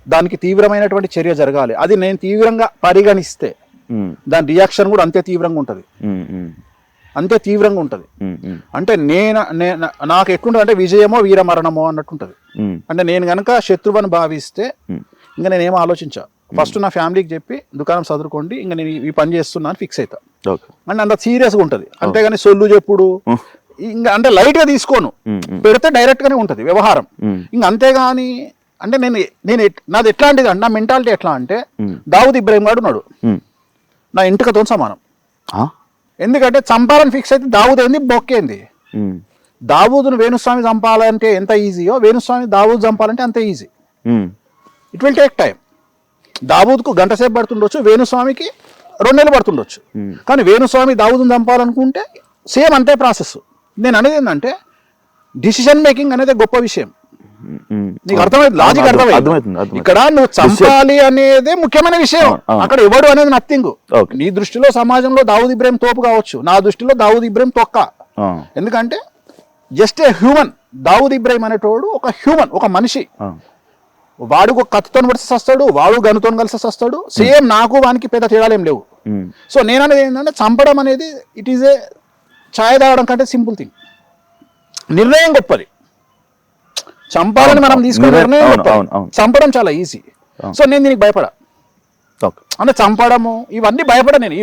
దానికి తీవ్రమైనటువంటి చర్య జరగాలి. అది నేను తీవ్రంగా పరిగణిస్తే దాని రియాక్షన్ కూడా అంతే తీవ్రంగా ఉంటుంది, అంతే తీవ్రంగా ఉంటుంది. అంటే నాకు ఎట్లుంటుంది అంటే విజయమో వీరమరణమో అన్నట్టుంటది. అంటే నేను గనక శత్రువుని భావిస్తే ఇంకా నేనేమో ఆలోచించా, ఫస్ట్ నా ఫ్యామిలీకి చెప్పి దుకాణం చదువుకోండి, ఇంకా నేను ఈ పని చేస్తున్నాను ఫిక్స్ అవుతా. అంటే అంత సీరియస్గా ఉంటుంది. అంతేగాని సొల్లు చెప్పుడు ఇంకా అంటే లైట్ గా తీసుకోను, పెడితే డైరెక్ట్ గానే ఉంటది వ్యవహారం. ఇంకా అంతేగాని అంటే నేను నాది ఎట్లాంటిది అంటే, నా మెంటాలిటీ ఎట్లా అంటే దావుద్ ఇబ్రాహిం గారు ఉన్నాడు, నా ఇంటికతో సమానం. ఎందుకంటే చంపాలని ఫిక్స్ అయితే దావుద్ ఏంది బొక్కేంది. దావూదును వేణుస్వామి చంపాలంటే ఎంత ఈజీయో వేణుస్వామి దావూద్ చంపాలంటే అంతే easy. It will take time. దావూద్కు గంట సేపు పడుతుండొచ్చు, వేణుస్వామికి 2 నెలలు పడుతుండొచ్చు. కానీ వేణుస్వామి దావూదును చంపాలనుకుంటే సేమ్ అంతే ప్రాసెస్. నేను అనేది ఏంటంటే డిసిషన్ మేకింగ్ అనేది గొప్ప విషయం. నీకు అర్థమైంది, లాజిక్ అర్థమైంది. ఇక్కడ నువ్వు చంపాలి అనేది ముఖ్యమైన విషయం, అక్కడ ఎవడు అనేది నథింగ్. నీ దృష్టిలో సమాజంలో దావూద్ ఇబ్రాహిం తోపు కావచ్చు, నా దృష్టిలో దావూద్ ఇబ్రాహిం తొక్క. ఎందుకంటే just a human. Dawood Ibrahim అనేటోడు ఒక హ్యూమన్, ఒక మనిషి. వాడు ఒక కత్తితో కలిసి వస్తాడు, వాడు గనుతో కలిసి వస్తాడు. సేమ్ నాకు వానికి పెద్ద తేడాలు ఏం లేవు. సో నేను అనేది ఏంటంటే చంపడం అనేది ఇట్ ఈజ్ ఏ ఛాయ్ తాగడం కంటే సింపుల్ థింగ్. నిర్ణయం గొప్పది, చంపాలని మనం తీసుకునే నిర్ణయం గొప్పది, చంపడం చాలా ఈజీ. సో నేను దీనికి భయపడా. అంటే చంపడము ఇవన్నీ భయపడా నేను.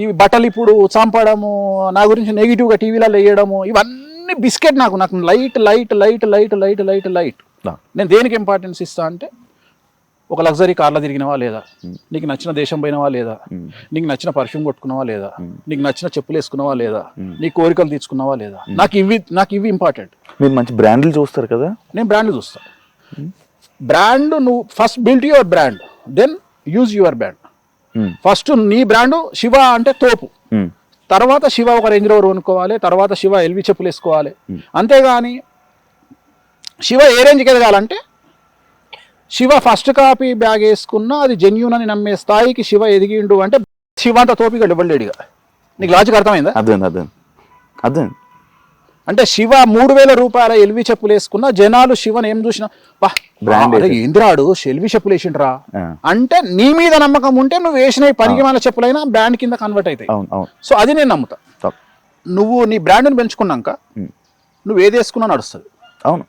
ఇవి బట్టలు ఇప్పుడు చంపడము, నా గురించి నెగిటివ్గా టీవీలలో వేయడము, ఇవన్నీ బిస్కెట్. నాకు light light light light light light light. నేను దేనికి ఇంపార్టెన్స్ ఇస్తా అంటే, ఒక లగ్జరీ కార్లో తిరిగినవా లేదా, నీకు నచ్చిన దేశం పోయినవా లేదా, నీకు నచ్చిన పర్ఫ్యూమ్ కొట్టుకున్నావా లేదా, నీకు నచ్చిన చెప్పులు వేసుకున్నావా లేదా, నీ కోరికలు తీర్చుకున్నావా లేదా, నాకు ఇవి ఇంపార్టెంట్. మీరు మంచి బ్రాండ్లు చూస్తారు కదా. నేను బ్రాండ్లు చూస్తాను. బ్రాండ్ నువ్వు first build your brand, then use your brand. First నీ బ్రాండ్ శివ అంటే తోపు, తర్వాత శివ ఒక రేంజ్ రోవర్ కొనుక్కోవాలి, తర్వాత శివ ఎల్వి చెప్పులు వేసుకోవాలి. అంతేగాని శివ ఏ రేంజ్కి ఎదగాలంటే శివ ఫస్ట్ కాపీ బ్యాగ్ వేసుకున్నా అది జెన్యూన్ అని నమ్మే స్థాయికి శివ ఎదిగిండు అంటే శివ అంత తోపిగా డబ్బులేడిగా. నీకు లాజిక్ అర్థమైందా? అర్థం. అంటే శివ 3,000 రూపాయల ఎల్వి చెప్పులు వేసుకున్నా జనాలు శివని ఏం చూసినా ఇంద్రాడు ఎల్వి చెప్పులు వేసిండ్రా అంటే నీ మీద నమ్మకం ఉంటే నువ్వు వేసిన పనికి మన చెప్పులైనా బ్రాండ్ కింద కన్వర్ట్ అవుతాయి. సో అది నేను నమ్ముతా. నువ్వు నీ బ్రాండ్ని పెంచుకున్నాక నువ్వు ఏది వేసుకున్నా నడుస్తుంది. అవును.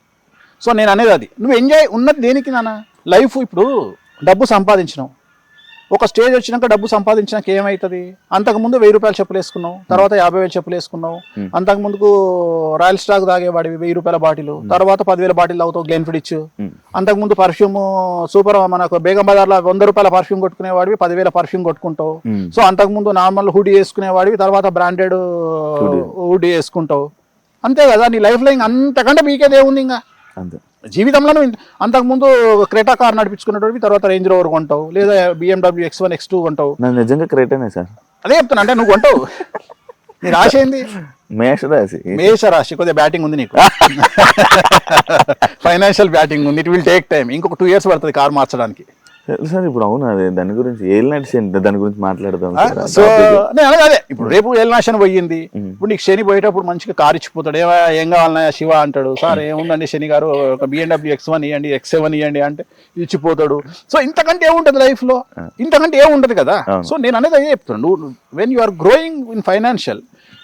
సో నేను అనేది అది. నువ్వు ఎంజాయ్ ఉన్నది దేనికి నాన్న? లైఫ్ ఇప్పుడు డబ్బు సంపాదించినావు, ఒక స్టేజ్ వచ్చినాక డబ్బు సంపాదించినాక ఏమవుతుంది? అంతకుముందు 1,000 రూపాయల చెప్పులు వేసుకున్నావు, తర్వాత 50,000 చెప్పులు వేసుకున్నావు. అంతకుముందుకు రాయల్ స్టాక్ తాగేవాడివి 1,000 రూపాయల బాటిల్, తర్వాత 10,000 బాటిల్ తాగుతావు గ్లెన్ఫిడిచ్. అంతకుముందు పర్ఫ్యూమ్ సూపర్ మనకు బేగం బజార్లో 100 రూపాయల పర్ఫ్యూమ్ కొట్టుకునేవాడివి 10,000 పర్ఫ్యూమ్ కొట్టుకుంటావు. సో అంతకుముందు నార్మల్ హుడీ వేసుకునేవాడివి, తర్వాత బ్రాండెడ్ హుడీ వేసుకుంటావు. అంతే కదా నీ లైఫ్లో. ఇంకా అంతకంటే మీకేది ఏముంది ఇంకా జీవితంలో? అంతకుముందు క్రెటా కార్ నడిపించుకునేటోడివి, తర్వాత రేంజ్ రోవర్ కొంటావు, లేదా BMW X1 X2 కొంటావు. నిజంగా క్రెటానే సార్. అదే చెప్తున్నా, అంటే నువ్వు కొంటావు. నీ రాశి ఏంది? మేషరాశి. కొద్దిగా బ్యాటింగ్ ఉంది నీకు, ఫైనాన్షియల్ బ్యాటింగ్ ఉంది. It will take time. ఇంకొక 2 years పడుతుంది కార్ మార్చడానికి. సార్ ఇప్పుడు అవును, అదే దాని గురించి దాని గురించి మాట్లాడదాం. సో నేను అదే ఇప్పుడు రేపు ఏలినాశని పోయింది. ఇప్పుడు నీకు శని పోయేటప్పుడు మంచిగా కారు ఇచ్చిపోతాడు. ఏం కావాలన్నా శివ అంటాడు. సార్ ఏముందండి శని గారు, ఒక BMW X1 ఇవ్వండి, X7 ఇవ్వండి అంటే ఇచ్చిపోతాడు. సో ఇంతకంటే ఏముంటది లైఫ్ లో? ఇంతకంటే ఏముంటది కదా. సో నేను అనేది అదే చెప్తాను. నువ్వు when you are growing in financial,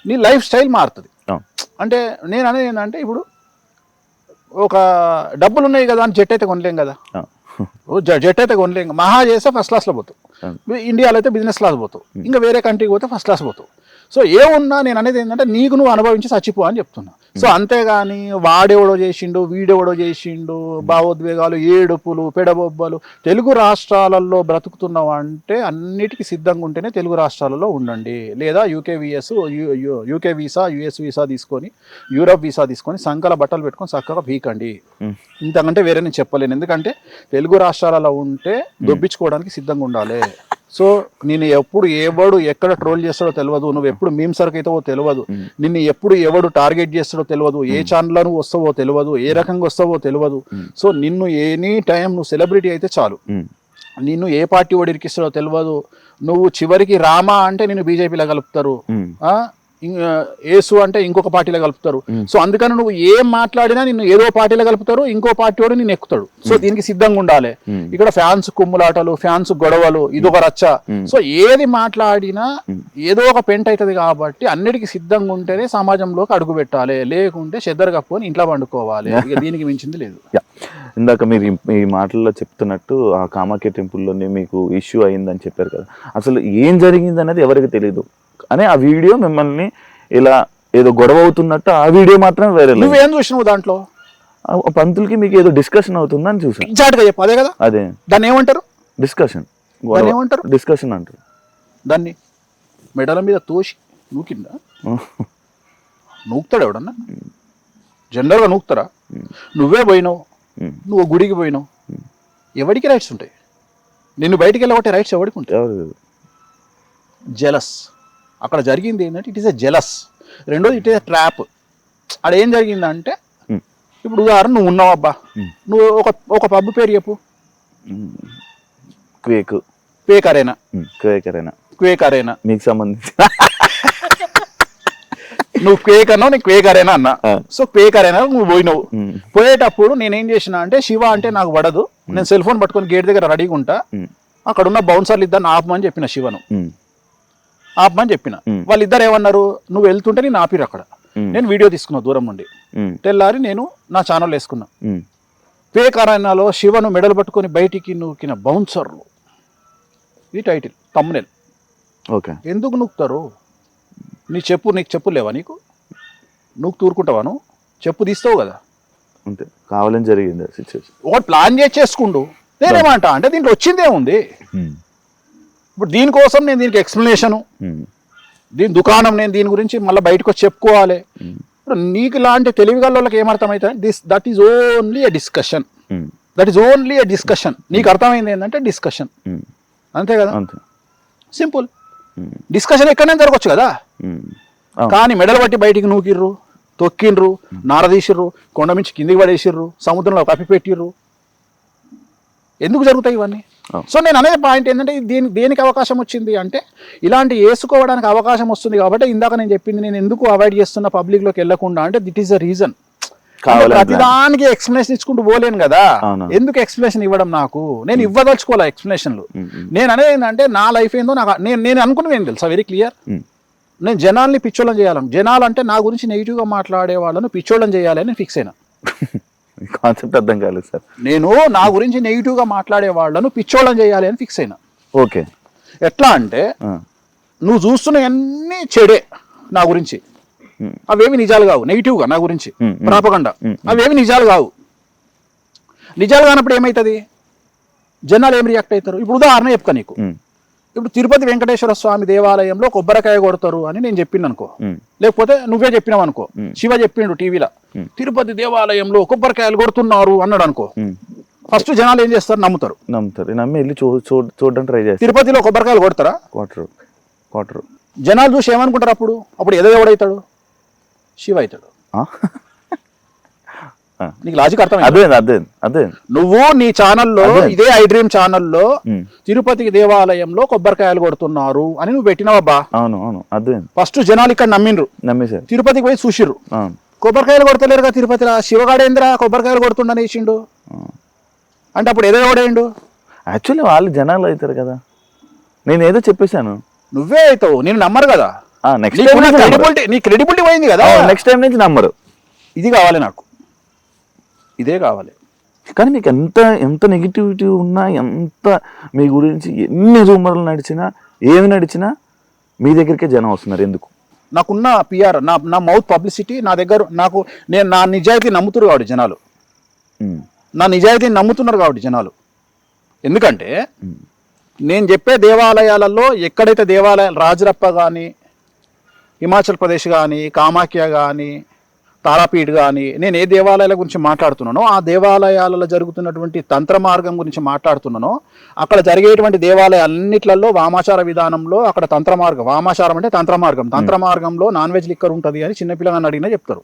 నీ లైఫ్ స్టైల్ మారుతుంది. అంటే నేను అనేది ఏంటంటే, ఇప్పుడు ఒక డబ్బులు ఉన్నాయి కదా అని జెట్ అయితే కొనలేం కదా. జెట్ అయితే కొనలేం. మహా చేస్తే ఫస్ట్ క్లాస్లో పోతావు. ఇండియాలో అయితే బిజినెస్ క్లాస్ పోతావు, ఇంకా వేరే కంట్రీకి పోతే ఫస్ట్ క్లాస్ పోతావు. సో ఏమున్నా నేను అనేది ఏంటంటే నీకు నువ్వు అనుభవించి చచ్చిపో అని చెప్తున్నా. సో అంతేగాని వాడెవడో చేసిండు, వీడెవడో చేసిండు, భావోద్వేగాలు, ఏడుపులు, పెడబొబ్బలు. తెలుగు రాష్ట్రాలలో బ్రతుకుతున్నావు అంటే అన్నిటికీ సిద్ధంగా ఉంటేనే తెలుగు రాష్ట్రాలలో ఉండండి. లేదా యూకే వీసా, US వీసా తీసుకొని, యూరప్ వీసా తీసుకొని సంకల బట్టలు పెట్టుకొని చక్కగా పీకండి. ఇంతకంటే వేరే నేను చెప్పలేను. ఎందుకంటే తెలుగు రాష్ట్రాలలో ఉంటే దొబ్బించుకోవడానికి సిద్ధంగా ఉండాలి. సో నేను ఎప్పుడు ఎవడు ఎక్కడ ట్రోల్ చేస్తాడో తెలియదు, నువ్వు ఎప్పుడు మీమ్ సర్క్ అవుతావో తెలియదు, నిన్ను ఎప్పుడు ఎవడు టార్గెట్ చేస్తాడో తెలియదు, ఏ ఛానల్లో నువ్వు వస్తావో తెలియదు, ఏ రకంగా వస్తావో తెలియదు. సో నిన్ను ఎనీ టైం నువ్వు సెలబ్రిటీ అయితే చాలు, నిన్ను ఏ పార్టీ వాడు ఇరికిస్తాడో తెలియదు. నువ్వు చివరికి రామా అంటే నిన్ను బీజేపీలో కలుపుతారు, యేసు అంటే ఇంకొక పార్టీలో కలుపుతారు. సో అందుకని నువ్వు ఏం మాట్లాడినా నిన్ను ఏదో పార్టీలో కలుపుతారు, ఇంకో పార్టీ వాడు నిన్ను ఎక్కుతాడు. సో దీనికి సిద్ధంగా ఉండాలి. ఇక్కడ ఫ్యాన్స్ కుమ్ములాటలు, ఫ్యాన్స్ గొడవలు, ఇదొక రచ్చ. సో ఏది మాట్లాడినా ఏదో ఒక పెంట్ అవుతుంది కాబట్టి అన్నిటికీ సిద్ధంగా ఉంటేనే సమాజంలోకి అడుగు పెట్టాలి, లేకుంటే చెద్దరు కప్పుకొని ఇంట్లో పండుకోవాలి. ఇక దీనికి మించింది లేదు. ఇందాక మీరు ఈ మాటల్లో చెప్తున్నట్టు ఆ కామాఖ్య టెంపుల్లోనే మీకు ఇష్యూ అయిందని చెప్పారు కదా, అసలు ఏం జరిగింది అనేది ఎవరికి తెలియదు. అనే ఆ వీడియో మిమ్మల్ని ఇలా ఏదో గొడవ అవుతున్నట్టు ఆ వీడియో మాత్రం వేరే. నువ్వేం చూసినావు దాంట్లో? పంతులకి మీకు ఏదో డిస్కషన్ అవుతుందని చూసాను. ఎగ్జాక్ట్గా చెప్పు, అదే కదా. అదే దాన్ని ఏమంటారు? డిస్కషన్. ఏమంటారు? డిస్కషన్ అంటారు. దాన్ని మెడల మీద తోసి నూకిందా? నూకుతాడు ఎవడన్నా? జనరల్గా నూకుతారా? నువ్వే పోయినావు, నువ్వు గుడికి పోయినావు, ఎవరికి రైట్స్ ఉంటాయి? నిన్ను బయటికి వెళ్ళబట్టే రైట్స్ ఎవరికి ఉంటాయి? జెలస్. అక్కడ జరిగింది ఏంటంటే ఇట్ ఈస్ ఎ జెలస్. రెండోది ఇట్ ఈస్ ఎ ట్రాప్. అక్కడ ఏం జరిగిందంటే, ఇప్పుడు ఉదాహరణ నువ్వు ఉన్నావు అబ్బా, నువ్వు ఒక పబ్ పేరు చెప్పు. Quake arena. క్వేక్ అరేనా మీకు సంబంధించి నువ్వు క్వేక్ అన్నావు, నేను క్వేక్ అరేనా అన్నా. సో క్వేక్ అరేనా నువ్వు పోయినావు. పోయేటప్పుడు నేనేం చేసిన అంటే, శివ అంటే నాకు పడదు, నేను సెల్ ఫోన్ పట్టుకొని గేట్ దగ్గర రెడీగా ఉంటా, అక్కడ ఉన్న బౌన్సర్లు ఇద్దరు ఆపమని చెప్పిన శివను. ఆపమని చెప్పిన. వాళ్ళిద్దరు ఏమన్నారు, నువ్వు వెళ్తుంటే నేను ఆపిరు అక్కడ. నేను వీడియో తీసుకున్నా దూరం నుండి. తెల్లారి నేను నా ఛానల్ వేసుకున్నా. క్వేక్ అరేనాలో శివను మెడలు పట్టుకొని బయటికి నూకిన బౌన్సర్లు, ఇది టైటిల్, థంబ్నెయిల్. ఓకే. ఎందుకు నూకుతారు? నీకు చెప్పు లేవా? నీకు నువ్వు తూరుకుంటావా? నువ్వు చెప్పు తీస్తావు కదా. అంతే, కావాలని జరిగింది సిచ్యువేషన్. ఒకటి ప్లాన్ చేసుకుంటూ నేనేమంటా అంటే, దీంట్లో వచ్చిందే ఉంది. ఇప్పుడు దీనికోసం నేను దీనికి ఎక్స్ప్లెనేషను, దీని దుకాణం, నేను దీని గురించి మళ్ళీ బయటకు వచ్చి చెప్పుకోవాలి. ఇప్పుడు నీకు లాంటి తెలివిగల వాళ్ళకి ఏమర్థమవుతుంది? That is only a discussion. నీకు అర్థమైంది ఏంటంటే డిస్కషన్, అంతే కదా. సింపుల్. డిస్కషన్ ఎక్కడైనా జరగవచ్చు కదా. కానీ మెడలు పట్టి బయటికి నూకిర్రు, తొక్కిండ్రు, నారదీసిర్రు, కొండ మించి కిందికి పడేసిర్రు, సముద్రంలో కప్పిపెట్టిర్రు. ఎందుకు జరుగుతాయి ఇవన్నీ? సో నేను అనే పాయింట్ ఏంటంటే, దేనికి అవకాశం వచ్చింది అంటే, ఇలాంటి వేసుకోవడానికి అవకాశం వస్తుంది కాబట్టి ఇందాక నేను చెప్పింది, నేను ఎందుకు అవాయిడ్ చేస్తున్న పబ్లిక్లోకి వెళ్ళకుండా అంటే, దిట్ ఈస్ ద రీజన్. ప్రతిదానికి ఎక్స్ప్లెనేషన్ ఇచ్చుకుంటూ పోలేను కదా. ఎందుకు ఎక్స్ప్లెనేషన్ ఇవ్వడం? నాకు నేను ఇవ్వదలుచుకోవాలి ఎక్స్ప్లెనేషన్లు. నేను అనేది ఏంటంటే, నా లైఫ్ ఏందో నాకు నేను అనుకున్నది ఏం తెలుసా, వెరీ క్లియర్. నేను జనాల్ని పిచ్చోళ్ళని చేయాలని, జనాలు అంటే నా గురించి నెగిటివ్గా మాట్లాడే వాళ్ళను పిచ్చోళ్ళని చేయాలని ఫిక్స్ అయినా. కాన్సెప్ట్ అర్థం కాలేదు సార్. నేను నా గురించి నెగిటివ్గా మాట్లాడే వాళ్ళను పిచ్చోళ్ళని చేయాలి అని ఫిక్స్ అయినా. ఓకే. ఎట్లా అంటే, నువ్వు చూస్తున్నవన్నీ చెడే నా గురించి, అవేమి నిజాలు కావు. నెగిటివ్గా నా గురించి ప్రాపగండా, అవేమి నిజాలు కావు. నిజాలు కానప్పుడు ఏమవుతుంది? జనాలు ఏం రియాక్ట్ అవుతారు? ఇప్పుడు ఉదాహరణ చెప్తా నీకు. ఇప్పుడు తిరుపతి వెంకటేశ్వర స్వామి దేవాలయంలో కొబ్బరికాయ కొడతారు అని నేను చెప్పింది అనుకో, లేకపోతే నువ్వే చెప్పినావు అనుకో, శివ చెప్పిండు టీవీలో, తిరుపతి దేవాలయంలో కొబ్బరికాయలు కొడుతున్నారు అన్నాడు అనుకో, ఫస్ట్ జనాలు ఏం చేస్తారు? నమ్ముతారు. నమ్మి వెళ్ళి చూడడానికి ట్రై చేస్తారు. తిరుపతిలో కొబ్బరికాయలు కొడతారా? కొట్టరు. జనాలు చూసి ఏమనుకుంటారు? అప్పుడు ఏదో ఎవడవుతాడు? శివ అవుతాడు. నీకు లాజిక్ అర్థమైంది? అదే నువ్వు నీ ఛానల్లో, ఇదే ఐ డ్రీమ్ ఛానల్లో తిరుపతి దేవాలయంలో కొబ్బరికాయలు కొడుతున్నారు అని నువ్వు పెట్టినావబ్బా. అవును, అదే. ఫస్ట్ జనాలు ఇక్కడ నమ్మేశారు, తిరుపతికి పోయి చూసిర్రు, కొబ్బరికాయలు కొడతలేరుగా తిరుపతిలో, శివగాడేంద్ర కొబ్బరికాయలు కొడుతుండని వేసిండు అంటే అప్పుడు ఏదో ఎవడేండు? యాక్చువల్లీ వాళ్ళు జనాలు అవుతారు కదా. నేను ఏదో చెప్పేశాను, నువ్వే అవుతావు. నేను నమ్మరు కదా. నీ క్రెడిబిలిటీ పోయింది కదా. నెక్స్ట్ టైం నుంచి నమ్మరు. ఇది కావాలి నాకు, ఇదే కావాలి. కానీ మీకు ఎంత నెగిటివిటీ ఉన్నా, ఎంత మీ గురించి ఎన్ని రూమర్లు నడిచినా, ఏమి నడిచినా మీ దగ్గరికే జనం వస్తున్నారు. ఎందుకు? నాకున్న పిఆర్, నా మౌత్ పబ్లిసిటీ నా దగ్గర, నేను నా నిజాయితీ నమ్ముతున్నారు కాబట్టి జనాలు, నా నిజాయితీని నమ్ముతున్నారు కాబట్టి జనాలు. ఎందుకంటే నేను చెప్పే దేవాలయాలలో ఎక్కడైతే దేవాలయాలు, రాజరప్ప కానీ, హిమాచల్ ప్రదేశ్ కానీ, కామాఖ్య కానీ, తారాపీఠ్ కానీ, నేను ఏ దేవాలయాల గురించి మాట్లాడుతున్నానో ఆ దేవాలయాలలో జరుగుతున్నటువంటి తంత్ర మార్గం గురించి మాట్లాడుతున్నానో, అక్కడ జరిగేటువంటి దేవాలయాలన్నిట్లలో వామాచార విధానంలో అక్కడ తంత్ర మార్గం, వామాచారం అంటే తంత్ర మార్గంలో నాన్ వెజ్ లిక్కర్ ఉంటుంది అని చిన్నపిల్లగాని అడిగినా చెప్తారు.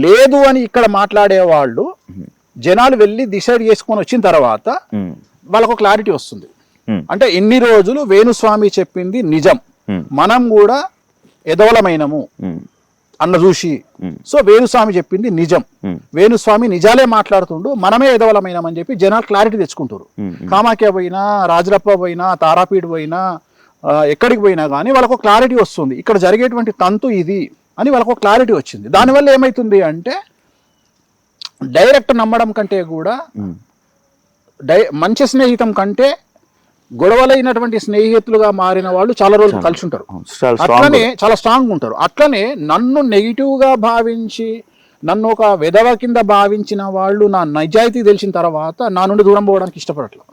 లేదు అని ఇక్కడ మాట్లాడే వాళ్ళు జనాలు వెళ్ళి డిసైడ్ చేసుకొని వచ్చిన తర్వాత వాళ్ళకు క్లారిటీ వస్తుంది. Hmm. అంటే ఇన్ని రోజులు వేణుస్వామి చెప్పింది నిజం, మనం కూడా ఎదవలమైనము అన్న చూసి, సో వేణుస్వామి చెప్పింది నిజం, వేణుస్వామి నిజాలే మాట్లాడుతుండు, మనమే ఎదవలమైనామని చెప్పి జనాలు క్లారిటీ తెచ్చుకుంటారు. కామాఖ్య పోయినా, రాజరప్ప పోయినా, తారాపీఠ పోయినా, ఎక్కడికి పోయినా కానీ వాళ్ళకు క్లారిటీ వస్తుంది, ఇక్కడ జరిగేటువంటి తంతు ఇది అని వాళ్ళకు క్లారిటీ వచ్చింది. దానివల్ల ఏమవుతుంది అంటే డైరెక్ట్ నమ్మడం కంటే కూడా మంచి స్నేహితం కంటే గొడవలైనటువంటి స్నేహితులుగా మారిన వాళ్ళు చాలా రోజులు కలిసి ఉంటారు, అట్లనే చాలా స్ట్రాంగ్ ఉంటారు. అట్లనే నన్ను నెగిటివ్గా భావించి నన్ను ఒక వెధవ కింద భావించిన వాళ్ళు నా నిజాయితీ తెలిసిన తర్వాత నా నుండి దూరం పోవడానికి ఇష్టపడట్లేదు.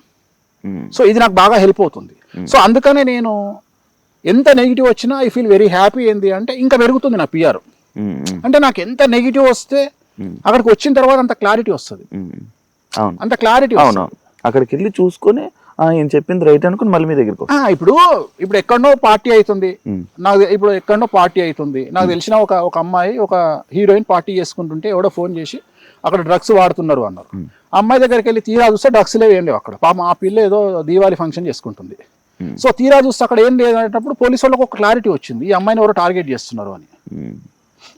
సో ఇది నాకు బాగా హెల్ప్ అవుతుంది. సో అందుకనే నేను ఎంత నెగిటివ్ వచ్చినా ఐ ఫీల్ వెరీ హ్యాపీ. ఏంది అంటే ఇంకా పెరుగుతుంది నా పిఆర్. అంటే నాకు ఎంత నెగిటివ్ వస్తే అక్కడికి వచ్చిన తర్వాత అంత క్లారిటీ వస్తుంది, అంత క్లారిటీ. అక్కడికి వెళ్ళి చూసుకొని ఏం చెప్పింది రైట్ అనుకుని మళ్ళీ మీ దగ్గరికి. ఇప్పుడు ఎక్కడో పార్టీ అవుతుంది నాకు, ఇప్పుడు ఎక్కడో పార్టీ అవుతుంది నాకు తెలిసిన ఒక అమ్మాయి, ఒక హీరోయిన్ పార్టీ చేసుకుంటుంటే ఎవడో ఫోన్ చేసి అక్కడ డ్రగ్స్ వాడుతున్నారు అన్నారు. అమ్మాయి దగ్గరికి వెళ్ళి తీరా చూస్తే డ్రగ్స్ లేవు, ఏం లేవు అక్కడ. పాపం ఆ పిల్ల ఏదో దీవాళి ఫంక్షన్ చేసుకుంటుంది. సో తీరా చూస్తే అక్కడ ఏం లేదనేటప్పుడు పోలీసు వాళ్ళకి ఒక క్లారిటీ వచ్చింది, ఈ అమ్మాయిని ఎవరో టార్గెట్ చేస్తున్నారు అని.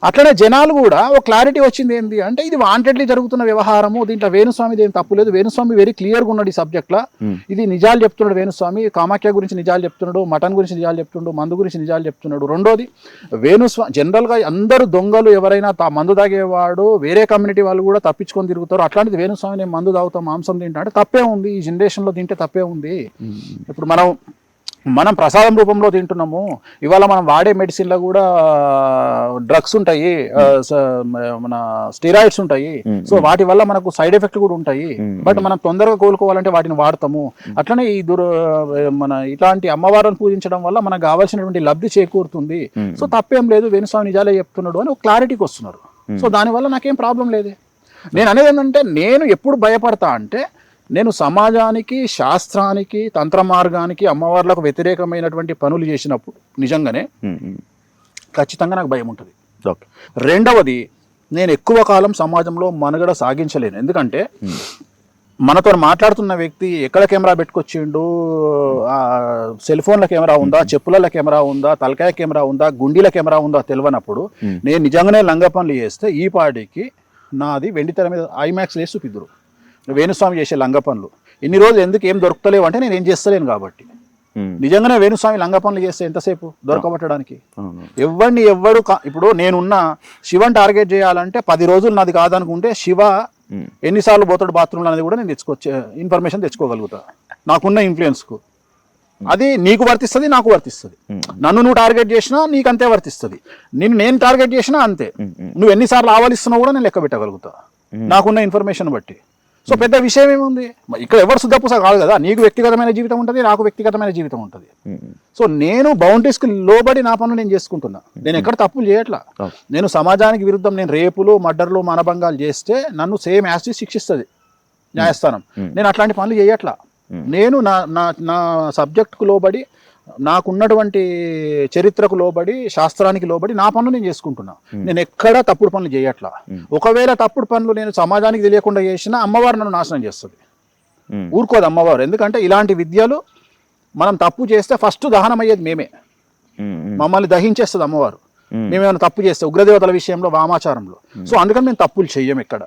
అట్లనే జనాలు కూడా ఒక క్లారిటీ వచ్చింది ఏంటి అంటే ఇది వాంటెడ్లీ జరుగుతున్న వ్యవహారము, దీంట్లో వేణుస్వామిది ఏం తప్పు లేదు, వేణుస్వామి వెరీ క్లియర్గా ఉన్నాడు ఈ సబ్జెక్ట్లో, ఇది నిజాలు చెప్తున్నాడు వేణుస్వామి, కామాఖ్య గురించి నిజాలు చెప్తున్నాడు, మటన్ గురించి నిజాలు చెప్తున్నాడు, మందు గురించి నిజాలు చెప్తున్నాడు. రెండోది వేణుస్వామి జనరల్గా అందరూ దొంగలు, ఎవరైనా మందు తాగేవాడు వేరే కమ్యూనిటీ వాళ్ళు కూడా తప్పించుకొని తిరుగుతారు. అట్లాంటిది వేణుస్వామి నేను మందు తాగుతాం మాంసం తింటా అంటే తప్పే ఉంది, ఈ జనరేషన్లో తింటే తప్పే ఉంది. ఇప్పుడు మనం ప్రసాదం రూపంలో తింటున్నాము, ఇవాళ మనం వాడే మెడిసిన్లో కూడా డ్రగ్స్ ఉంటాయి, మన స్టెరాయిడ్స్ ఉంటాయి, సో వాటి వల్ల మనకు సైడ్ ఎఫెక్ట్ కూడా ఉంటాయి. బట్ మనం తొందరగా కోలుకోవాలంటే వాటిని వాడతాము. అట్లనే ఈ మన ఇట్లాంటి అమ్మవారిని పూజించడం వల్ల మనకు కావాల్సినటువంటి లబ్ధి చేకూరుతుంది. సో తప్పేం లేదు, వేణుస్వామి నిజాలే చెప్తున్నాడు అని ఒక క్లారిటీకి వస్తున్నారు. సో దానివల్ల నాకేం ప్రాబ్లం లేదు. నేను అనేది ఏంటంటే నేను ఎప్పుడు భయపడతా అంటే నేను సమాజానికి, శాస్త్రానికి, తంత్ర మార్గానికి, అమ్మవార్లకు వ్యతిరేకమైనటువంటి పనులు చేసినప్పుడు నిజంగానే ఖచ్చితంగా నాకు భయం ఉంటుంది. రెండవది, నేను ఎక్కువ కాలం సమాజంలో మనుగడ సాగించలేను. ఎందుకంటే మనతో మాట్లాడుతున్న వ్యక్తి ఎక్కడ కెమెరా పెట్టుకొచ్చిండు, సెల్ ఫోన్ల కెమెరా ఉందా, చెప్పుల కెమెరా ఉందా, తలకాయ కెమెరా ఉందా, గుండీల కెమెరా ఉందా తెలియనప్పుడు నేను నిజంగానే లంగ పనులు చేస్తే ఈ పార్టీకి నాది వెండి తెర మీద ఐమాక్స్ వేసి చూపిద్దురు. వేణుస్వామి చేసే లంగ పనులు ఇన్ని రోజులు ఎందుకు ఏం దొరుకుతలేవు అంటే నేను ఏం చేస్తలేను కాబట్టి. నిజంగానే వేణుస్వామి లంగ పనులు చేస్తే ఎంతసేపు దొరకబట్టడానికి? ఎవడు ఇప్పుడు నేనున్న శివని టార్గెట్ చేయాలంటే 10 రోజులు నాది కాదనుకుంటే శివ ఎన్నిసార్లు పోతాడు బాత్రూమ్లో అనేది కూడా నేను ఇన్ఫర్మేషన్ తెచ్చుకోగలుగుతా నాకున్న ఇన్ఫ్లుయెన్స్కు. అది నీకు వర్తిస్తుంది, నాకు వర్తిస్తుంది. నన్ను నువ్వు టార్గెట్ చేసినా నీకు అంతే వర్తిస్తుంది, నేను టార్గెట్ చేసినా అంతే. నువ్వు ఎన్నిసార్లు ఆవలిస్తున్నావు కూడా నేను లెక్క పెట్టగలుగుతా నాకున్న ఇన్ఫర్మేషన్ బట్టి. సో పెద్ద విషయం ఏముంది, ఇక్కడ ఎవరు శుద్ధపూస కాదు కదా, నీకు వ్యక్తిగతమైన జీవితం ఉంటుంది, నాకు వ్యక్తిగతమైన జీవితం ఉంటుంది. సో నేను బౌండరీస్కి లోబడి నా పనులు నేను చేసుకుంటున్నా, నేను ఎక్కడ తప్పులు చేయట్లా. నేను సమాజానికి విరుద్ధం నేను రేపులు, మర్డర్లు, మానభంగాలు చేస్తే నన్ను సేమ్ యాసిడ్ శిక్షిస్తుంది న్యాయస్థానం. నేను అట్లాంటి పనులు చేయట్లా. నేను నా సబ్జెక్టుకు లోబడి, నాకున్నటువంటి చరిత్రకు లోబడి, శాస్త్రానికి లోబడి నా పనులు నేను చేసుకుంటున్నా. నేను ఎక్కడా తప్పుడు పనులు చేయట్లా. ఒకవేళ తప్పుడు పనులు నేను సమాజానికి తెలియకుండా చేసినా అమ్మవారు నన్ను నాశనం చేస్తుంది, ఊరుకోదు అమ్మవారు. ఎందుకంటే ఇలాంటి విద్యలు మనం తప్పు చేస్తే ఫస్ట్ దహనం అయ్యేది మేమే, మమ్మల్ని దహించేస్తుంది అమ్మవారు మేమేమైనా తప్పు చేస్తే, ఉగ్రదేవతల విషయంలో, వామాచారంలో. సో అందుకని మేము తప్పులు చెయ్యం ఎక్కడ.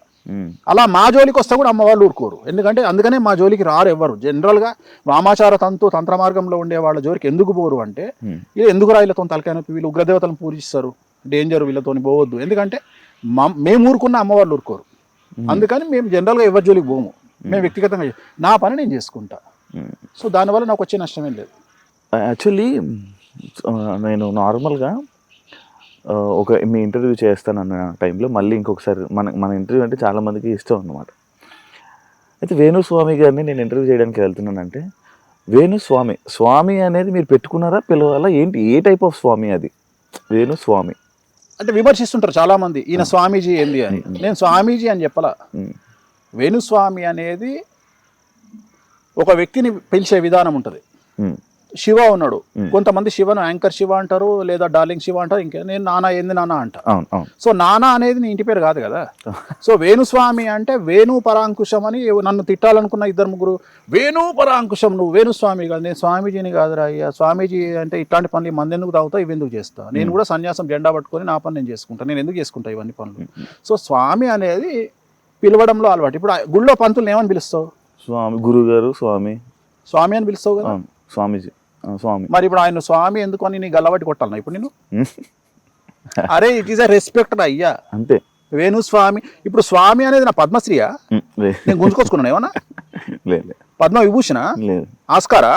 అలా మా జోలికి వస్తే కూడా అమ్మవాళ్ళు ఊరుకోరు, ఎందుకంటే అందుకనే మా జోలికి రారు ఎవ్వరు. జనరల్గా వామాచార తంత్ర మార్గంలో ఉండే వాళ్ళ జోలికి ఎందుకు పోరు అంటే ఎందుకు రా వీళ్ళతో తలకాయ నొప్పి, వీళ్ళు ఉగ్రదేవతలను పూజిస్తారు, డేంజర్, వీళ్ళతో పోవద్దు. ఎందుకంటే మేము ఊరుకున్న అమ్మవాళ్ళు ఊరుకోరు. అందుకని మేము జనరల్గా ఎవరి జోలికి పోము, మేము వ్యక్తిగతంగా నా పని నేను చేసుకుంటా. సో దానివల్ల నాకు వచ్చే నష్టమేం లేదు. యాక్చువల్లీ నేను నార్మల్గా మీ ఇంటర్వ్యూ చేస్తానన్న టైంలో మళ్ళీ ఇంకొకసారి మన ఇంటర్వ్యూ అంటే చాలామందికి ఇష్టం అన్నమాట. అయితే వేణుస్వామి గారిని నేను ఇంటర్వ్యూ చేయడానికి వెళ్తున్నానంటే, స్వామి అనేది మీరు పెట్టుకున్నారా, పిలవాలా ఏంటి, ఏ టైప్ ఆఫ్ స్వామి అది వేణుస్వామి అంటే? విమర్శిస్తుంటారు చాలామంది, ఈయన స్వామీజీ ఏంది అని. నేను స్వామీజీ అని చెప్పాలా. వేణుస్వామి అనేది ఒక వ్యక్తిని పిలిచే విధానం ఉంటుంది. శివ ఉన్నాడు. కొంతమంది శివను యాంకర్ శివ అంటారు, లేదా డార్లింగ్ శివ అంటారు. ఇంకా నేను నానా ఏంది నానా అంట. సో నానా అనేది నీ ఇంటి పేరు కాదు కదా. సో వేణుస్వామి అంటే వేణు పరాంకుశం అని నన్ను తిట్టాలనుకున్న ఇద్దరు ముగ్గురు, వేణు పరాంకుశం నువ్వు వేణుస్వామి కాదు. నేను స్వామీజీని కాదురా అయ్యా. స్వామీజీ అంటే ఇట్లాంటి పనులు మంది ఎందుకు తాగుతా, ఇవి ఎందుకు చేస్తా? నేను కూడా సన్యాసం జెండా పట్టుకొని నా పని నేను చేసుకుంటాను. నేను ఎందుకు చేసుకుంటా ఇవన్నీ పనులు? సో స్వామి అనేది పిలవడంలో అలవాటు. ఇప్పుడు గుళ్ళో పంతులు ఏమని పిలుస్తావు? స్వామి, గురుగారు, స్వామి, స్వామి అని పిలుస్తావు కదా. స్వామీజీ, స్వామి. మరి ఇప్పుడు ఆయన స్వామి ఎందుకు అని నీ గల్లబట్టి కొట్టాలన్నా ఇప్పుడు నేను? అరే ఇట్ ఈస్ అ రెస్పెక్ట్ అయ్యా, అంతే. వేణు స్వామి. ఇప్పుడు స్వామి అనేది నా పద్మశ్రీయా? నేను గుంజుకొచ్చుకున్నాను ఏమన్నా? పద్మ విభూషణ, ఆస్కారా?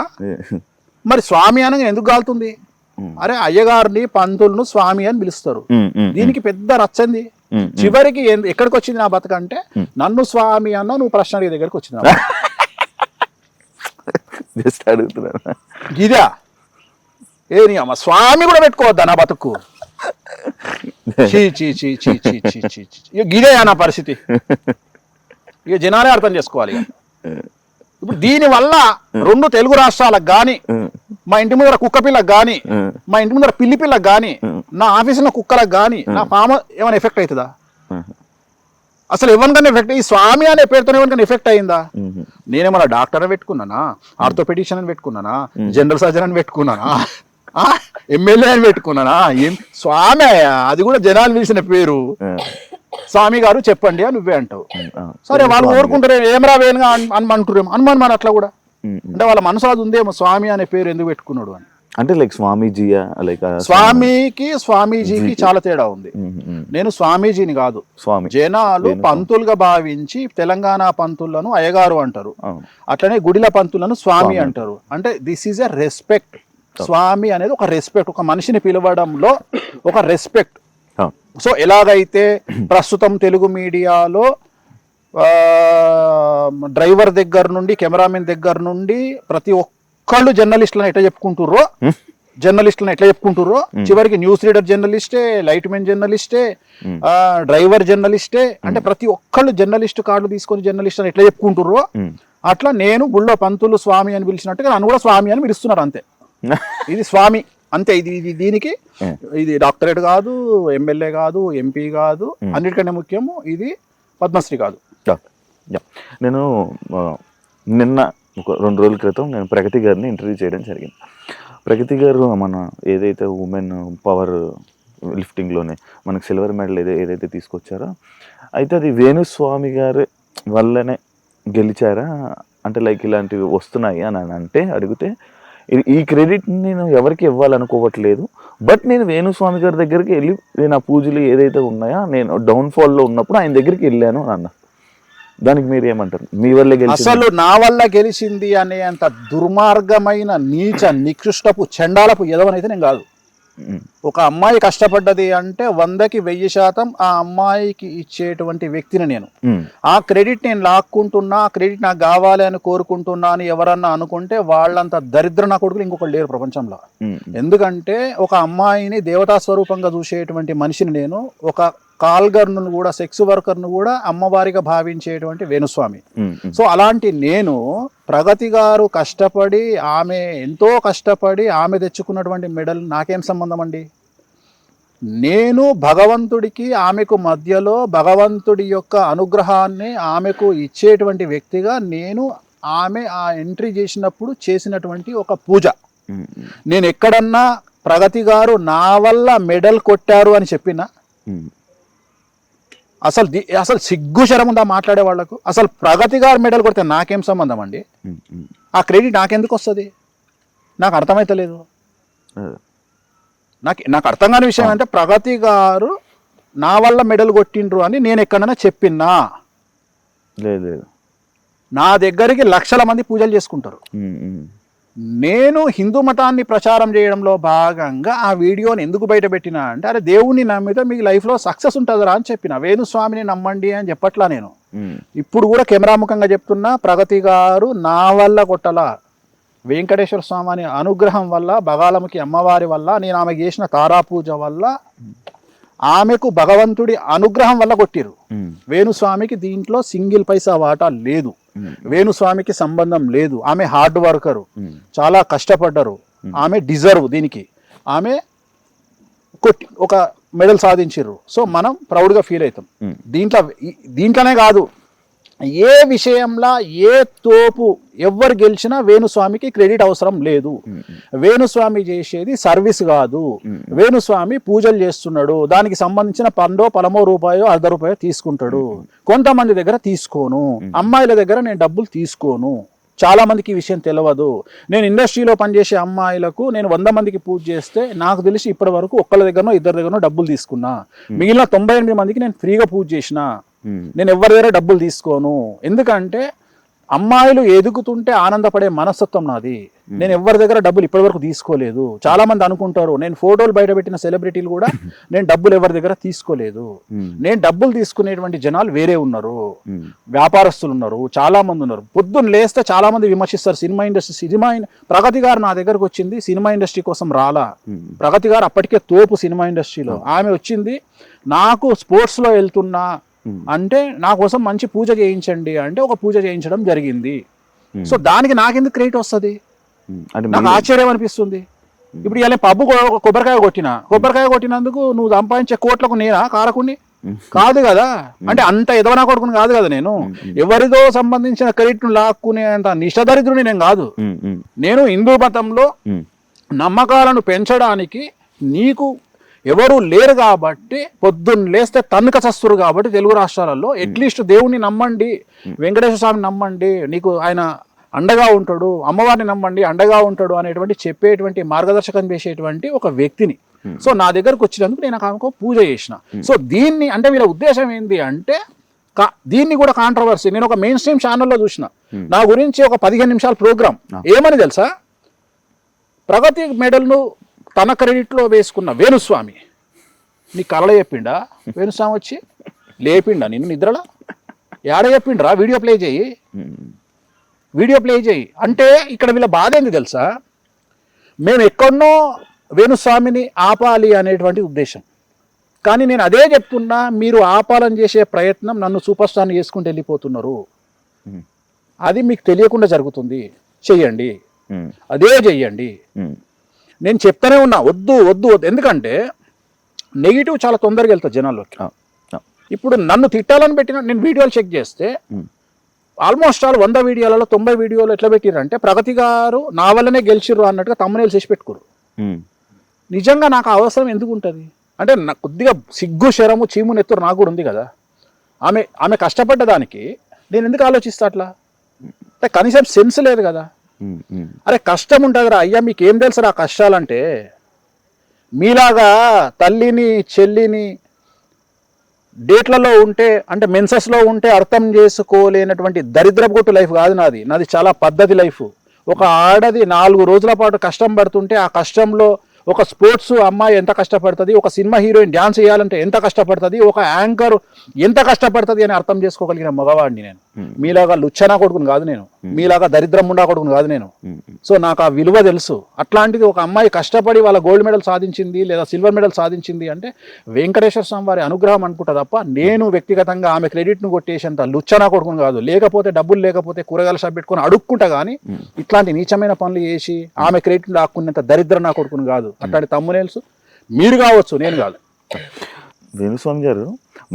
మరి స్వామి అనగా ఎందుకు గాలుతుంది? అరే అయ్యగారిని పంతులను స్వామి అని పిలుస్తారు. దీనికి పెద్ద రచ్చంది. చివరికి ఎక్కడికి వచ్చింది నా బతకంటే, నన్ను స్వామి అన్న నువ్వు ప్రశ్న అడిగే దగ్గరికి వచ్చింది. జస్ట్ అడుగుతున్నా, గిదా ఏ నీ అమ్మ స్వామి కూడా పెట్టుకోవద్దా నా బతుకు? ఇక గిదే నా పరిస్థితి. ఇక జనాలే అర్థం చేసుకోవాలి. ఇప్పుడు దీని వల్ల 2 తెలుగు రాష్ట్రాలకు గాని, మా ఇంటి ముందర కుక్క పిల్లకు గాని, మా ఇంటి ముందర పిల్లి పిల్లకు గాని, నా ఆఫీసులో కుక్కలకు గాని, నా ఫామ్ ఏమైనా ఎఫెక్ట్ అవుతుందా? అసలు ఎవరికైనా ఎఫెక్ట్, ఈ స్వామి అనే పేరుతో ఎవరికైనా ఎఫెక్ట్ అయిందా? నేనేమన్నా డాక్టర్ అని పెట్టుకున్నానా, ఆర్థోపెడిషియన్ అని పెట్టుకున్నానా, జనరల్ సర్జన్ అని పెట్టుకున్నానా, ఎమ్మెల్యే అని పెట్టుకున్నానా? ఏం స్వామి? అది కూడా జనాలు పిలిచిన పేరు. స్వామి గారు చెప్పండి అని నువ్వే అంటావు. సరే వాళ్ళు కోరుకుంటారు ఏమరా వేనుగా అనుమంటారు. అనుమానం మన అట్లా కూడా అంటే వాళ్ళ మనసు అది ఉందేమో, స్వామి అనే పేరు ఎందుకు పెట్టుకున్నాడు అని. అంటే లైక్ స్వామీజీయా? లైక్ స్వామికి స్వామీజీకి చాలా తేడా ఉంది. నేను స్వామీజీని కాదు, స్వామి. జనాలు పంతులుగా భావించి తెలంగాణ పంతులను అయ్యగారు అంటారు, అట్లనే గుడిల పంతులను స్వామి అంటారు. అంటే దిస్ ఈజ్ ఎ రెస్పెక్ట్. స్వామి అనేది ఒక రెస్పెక్ట్, ఒక మనిషిని పిలవడంలో ఒక రెస్పెక్ట్. సో ఎలాగైతే ప్రస్తుతం తెలుగు మీడియాలో డ్రైవర్ దగ్గర నుండి కెమెరామెన్ దగ్గర నుండి ప్రతి ఒక్కళ్ళు జర్నలిస్టులను ఎట్లా చెప్పుకుంటుర్రో, చివరికి న్యూస్ రీడర్ జర్నలిస్టే, లైట్ మెన్ జర్నలిస్టే, డ్రైవర్ జర్నలిస్టే, అంటే ప్రతి ఒక్కళ్ళు జర్నలిస్ట్ కార్డు తీసుకొని జర్నలిస్ట్ అని ఎట్లా చెప్పుకుంటుర్రో, అట్లా నేను గుళ్ళో పంతులు స్వామి అని పిలిచినట్టుగా నన్ను కూడా స్వామి అని పిలుస్తున్నారు. అంతే, ఇది స్వామి అంతే. ఇది దీనికి ఇది డాక్టరేట్ కాదు, ఎమ్మెల్యే కాదు, ఎంపీ కాదు, అన్నిటికంటే ముఖ్యము ఇది పద్మశ్రీ కాదు. నేను నిన్న ఒక 2 రోజుల క్రితం నేను ప్రగతి గారిని ఇంటర్వ్యూ చేయడం జరిగింది. ప్రగతి గారు మన ఏదైతే ఉమెన్ పవర్ లిఫ్టింగ్లోనే మనకు సిల్వర్ మెడల్ ఏదైతే తీసుకొచ్చారో, అయితే అది వేణుస్వామి గారి వల్లనే గెలిచారా అంటే లైక్ ఇలాంటివి వస్తున్నాయి అని అంటే అడిగితే, ఈ క్రెడిట్ నేను ఎవరికి ఇవ్వాలనుకోవట్లేదు, బట్ నేను వేణుస్వామి గారి దగ్గరికి వెళ్ళి నేను ఆ పూజలు ఏదైతే ఉన్నాయో నేను డౌన్ఫాల్లో ఉన్నప్పుడు ఆయన దగ్గరికి వెళ్ళాను అన్న. దానికి మీరు ఏమంటారు? మీ వల్లే గెలిచింది? అసలు నా వల్ల గెలిచింది అనే అంత దుర్మార్గమైన నీచ నికృష్టపు చండాలపు ఎదవనైతే నేను కాదు. ఒక అమ్మాయి కష్టపడ్డది అంటే 100కి 1000% ఆ అమ్మాయికి ఇచ్చేటువంటి వ్యక్తిని నేను. ఆ క్రెడిట్ నేను లాక్కుంటున్నా, ఆ క్రెడిట్ నాకు కావాలి అని కోరుకుంటున్నా అని ఎవరన్నా అనుకుంటే వాళ్ళంత దరిద్ర నా కొడుకులు ఇంకొకరు లేరు ప్రపంచంలో. ఎందుకంటే ఒక అమ్మాయిని దేవతా స్వరూపంగా చూసేటువంటి మనిషిని నేను, ఒక కాల్గర్ను కూడా, సెక్స్ వర్కర్ను కూడా అమ్మవారిగా భావించేటువంటి వేణుస్వామి. సో అలాంటి నేను ప్రగతి గారు కష్టపడి, ఆమె ఎంతో కష్టపడి ఆమె తెచ్చుకున్నటువంటి మెడల్ నాకేం సంబంధం అండి? నేను భగవంతుడికి ఆమెకు మధ్యలో భగవంతుడి యొక్క అనుగ్రహాన్ని ఆమెకు ఇచ్చేటువంటి వ్యక్తిగా నేను ఆమె ఆ ఎంట్రీ చేసినప్పుడు చేసినటువంటి ఒక పూజ. నేను ఎక్కడన్నా ప్రగతి గారు నా వల్ల మెడల్ కొట్టారు అని చెప్పినా అసలు సిగ్గు శరం ఉందా మాట్లాడే వాళ్లకు? అసలు ప్రగతి గారు మెడల్ కొడితే నాకేం సంబంధం అండి? ఆ క్రెడిట్ నాకెందుకు వస్తుంది? నాకు అర్థమైతలేదు. నాకు అర్థం కాని విషయం అంటే, ప్రగతి గారు నా వల్ల మెడల్ కొట్టిండ్రు అని నేను ఎక్కడైనా చెప్పినా? లేదు. నా దగ్గరికి లక్షల మంది పూజలు చేసుకుంటారు. నేను హిందూ మతాన్ని ప్రచారం చేయడంలో భాగంగా ఆ వీడియోని ఎందుకు బయట పెట్టినా అంటే, అరే దేవుణ్ణి నమ్మితే మీకు లైఫ్లో సక్సెస్ ఉంటుందిరా అని చెప్పిన. వేణుస్వామిని నమ్మండి అని చెప్పట్లా నేను. ఇప్పుడు కూడా కెమెరాముఖంగా చెప్తున్నా, ప్రగతి గారు నా వల్ల కొట్టలా, వెంకటేశ్వర స్వామి అనుగ్రహం వల్ల, బగాలముఖి అమ్మవారి వల్ల, నేను ఆమె చేసిన తారాపూజ వల్ల, ఆమెకు భగవంతుడి అనుగ్రహం వల్ల కొట్టిరు. వేణుస్వామికి దీంట్లో సింగిల్ పైసా వాటా లేదు. వేణుస్వామికి సంబంధం లేదు. ఆమె హార్డ్ వర్కరు, చాలా కష్టపడ్డారు, ఆమె డిజర్వ్ దీనికి. ఆమె ఒక మెడల్ సాధించారు. సో మనం ప్రౌడ్గా ఫీల్ అవుతాం. దీంట్లోనే కాదు, ఏ విషయంలో ఏ తోపు ఎవ్వరు గెలిచినా వేణుస్వామికి క్రెడిట్ అవసరం లేదు. వేణుస్వామి చేసేది సర్వీస్ కాదు. వేణుస్వామి పూజలు చేస్తున్నాడు, దానికి సంబంధించిన పలమో రూపాయో ₹1 తీసుకుంటాడు. కొంతమంది దగ్గర తీసుకోను, అమ్మాయిల దగ్గర నేను డబ్బులు తీసుకోను. చాలా మందికి ఈ విషయం తెలియదు. నేను ఇండస్ట్రీలో పనిచేసే అమ్మాయిలకు నేను 100 మందికి పూజ చేస్తే నాకు తెలిసి ఇప్పటి వరకు ఒక్కళ్ళ దగ్గరనో ఇద్దరి దగ్గరనో డబ్బులు తీసుకున్నా. మిగిలిన 98 మందికి నేను ఫ్రీగా పూజ చేసిన. నేను ఎవరి దగ్గర డబ్బులు తీసుకోను. ఎందుకంటే అమ్మాయిలు ఎదుగుతుంటే ఆనందపడే మనస్తత్వం నాది. నేను ఎవరి దగ్గర డబ్బులు ఇప్పటి వరకు తీసుకోలేదు. చాలా మంది అనుకుంటారు నేను ఫోటోలు బయట పెట్టిన సెలబ్రిటీలు కూడా నేను డబ్బులు ఎవరి దగ్గర తీసుకోలేదు. నేను డబ్బులు తీసుకునేటువంటి జనాలు వేరే ఉన్నారు, వ్యాపారస్తులు ఉన్నారు, చాలా మంది ఉన్నారు. పొద్దున్న లేస్తే చాలా మంది విమర్శిస్తారు సినిమా ఇండస్ట్రీ. ప్రగతి గారు నా దగ్గరకు వచ్చింది సినిమా ఇండస్ట్రీ కోసం రాలా. ప్రగతి గారు అప్పటికే తోపు సినిమా ఇండస్ట్రీలో. ఆమె వచ్చింది నాకు స్పోర్ట్స్లో వెళ్తున్నా అంటే నా కోసం మంచి పూజ చేయించండి అంటే ఒక పూజ చేయించడం జరిగింది. సో దానికి నాకెందుకు క్రెడిట్ వస్తుంది? నాకు ఆశ్చర్యం అనిపిస్తుంది. ఇప్పుడు ఇలా పబ్బు కొబ్బరికాయ కొట్టినందుకు నువ్వు సంపాదించే కోట్లకు నేనా కారకుని? కాదు కదా. అంటే అంత ఎదవనా కొడుకుని కాదు కదా నేను. ఎవరిదో సంబంధించిన క్రెడిట్ ను లాక్కునే అంత నిష్టదరిద్రుని నేను కాదు. నేను హిందూ మతంలో నమ్మకాలను పెంచడానికి నీకు ఎవరు లేరు కాబట్టి, పొద్దున్న లేస్తే తన్నుక చస్తురు కాబట్టి తెలుగు రాష్ట్రాలలో అట్లీస్ట్ దేవుణ్ణి నమ్మండి, వెంకటేశ్వర స్వామిని నమ్మండి, నీకు ఆయన అండగా ఉంటాడు, అమ్మవారిని నమ్మండి అండగా ఉంటాడు అనేటువంటి చెప్పేటువంటి మార్గదర్శకం చేసేటువంటి ఒక వ్యక్తిని. సో నా దగ్గరకు వచ్చినందుకు నేను ఆమెకు పూజ చేసిన. సో దీన్ని అంటే వీళ్ళ ఉద్దేశం ఏంటి అంటే దీన్ని కూడా కాంట్రవర్సీ. నేను ఒక మెయిన్ స్ట్రీమ్ ఛానల్లో చూసిన, నా గురించి ఒక 15 నిమిషాల ప్రోగ్రామ్. ఏమని తెలుసా? ప్రగతి మెడల్ను తన క్రెడిట్లో వేసుకున్న వేణుస్వామి నీ కళ చెప్పిండా? వేణుస్వామి వచ్చి లేపిండా నిన్ను నిద్రలా? ఏడ చెప్పిండ్రా? వీడియో ప్లే చేయి అంటే ఇక్కడ వీళ్ళ బాధ ఏంది తెలుసా? మేము ఎక్కడనో వేణుస్వామిని ఆపాలి అనేటువంటి ఉద్దేశం. కానీ నేను అదే చెప్తున్నా, మీరు ఆపాలని చేసే ప్రయత్నం నన్ను సూపర్ స్టార్ని చేసుకుంటూ వెళ్ళిపోతున్నారు. అది మీకు తెలియకుండా జరుగుతుంది. చెయ్యండి, అదే చెయ్యండి. నేను చెప్తానే ఉన్నా వద్దు వద్దు వద్దు. ఎందుకంటే నెగిటివ్ చాలా తొందరగా వెళ్తా జనాల్లోకి. ఇప్పుడు నన్ను తిట్టాలని పెట్టిన నేను వీడియోలు చెక్ చేస్తే ఆల్మోస్ట్ 100 వీడియోలలో 90 వీడియోలు ఎట్లా పెట్టిరంటే ప్రగతి గారు నా వల్లనే గెలిచిర్రు అన్నట్టుగా తమ్మునేలు చేసి పెట్టుకోరు. నిజంగా నాకు అవసరం ఎందుకు ఉంటుంది అంటే నాకు కొద్దిగా సిగ్గు శరము చీము నెత్తురు నాకు కూడా ఉంది కదా. ఆమె కష్టపడ్డ దానికి నేను ఎందుకు ఆలోచిస్తా అట్లా? అంటే కనీసం సెన్స్ లేదు కదా. అరే కష్టం ఉంటుందిరా అయ్యా, మీకేం తెలుసు రా కష్టాలంటే? మీలాగా తల్లిని చెల్లిని డేట్లలో ఉంటే అంటే మెన్సెస్లో ఉంటే అర్థం చేసుకోలేనటువంటి దరిద్రపుగొట్టు లైఫ్ కాదు నాది. నాది చాలా పద్ధతి లైఫ్. ఒక ఆడది 4 రోజుల పాటు కష్టం పడుతుంటే ఆ కష్టంలో ఒక స్పోర్ట్స్ అమ్మాయి ఎంత కష్టపడుతుంది, ఒక సినిమా హీరోయిన్ డ్యాన్స్ చేయాలంటే ఎంత కష్టపడుతుంది, ఒక యాంకర్ ఎంత కష్టపడుతుంది అని అర్థం చేసుకోగలిగిన మగవాడిని నేను. మీలాగా లుచ్చనా కొడుకుని కాదు నేను, మీలాగా దరిద్రం ముండా కొడుకుని కాదు నేను. సో నాకు ఆ విలువ తెలుసు. అట్లాంటిది ఒక అమ్మాయి కష్టపడి వాళ్ళ గోల్డ్ మెడల్ సాధించింది లేదా సిల్వర్ మెడల్ సాధించింది అంటే వెంకటేశ్వర స్వామి వారి అనుగ్రహం అనుకుంటా తప్ప నేను వ్యక్తిగతంగా ఆమె క్రెడిట్ను కొట్టేసేంత లుచ్చనా కొడుకుని కాదు. లేకపోతే డబ్బులు లేకపోతే కూరగాయల షాప్ పెట్టుకొని అడుక్కుంటా కానీ ఇట్లాంటి నీచమైన పనులు చేసి ఆమె క్రెడిట్ను లాక్కునేంత దరిద్రం నా కొడుకుని కాదు. అట్లాంటి తమ్మునేల్స్ మీరు కావచ్చు, నేను కాదు. వేణుస్వామి గారు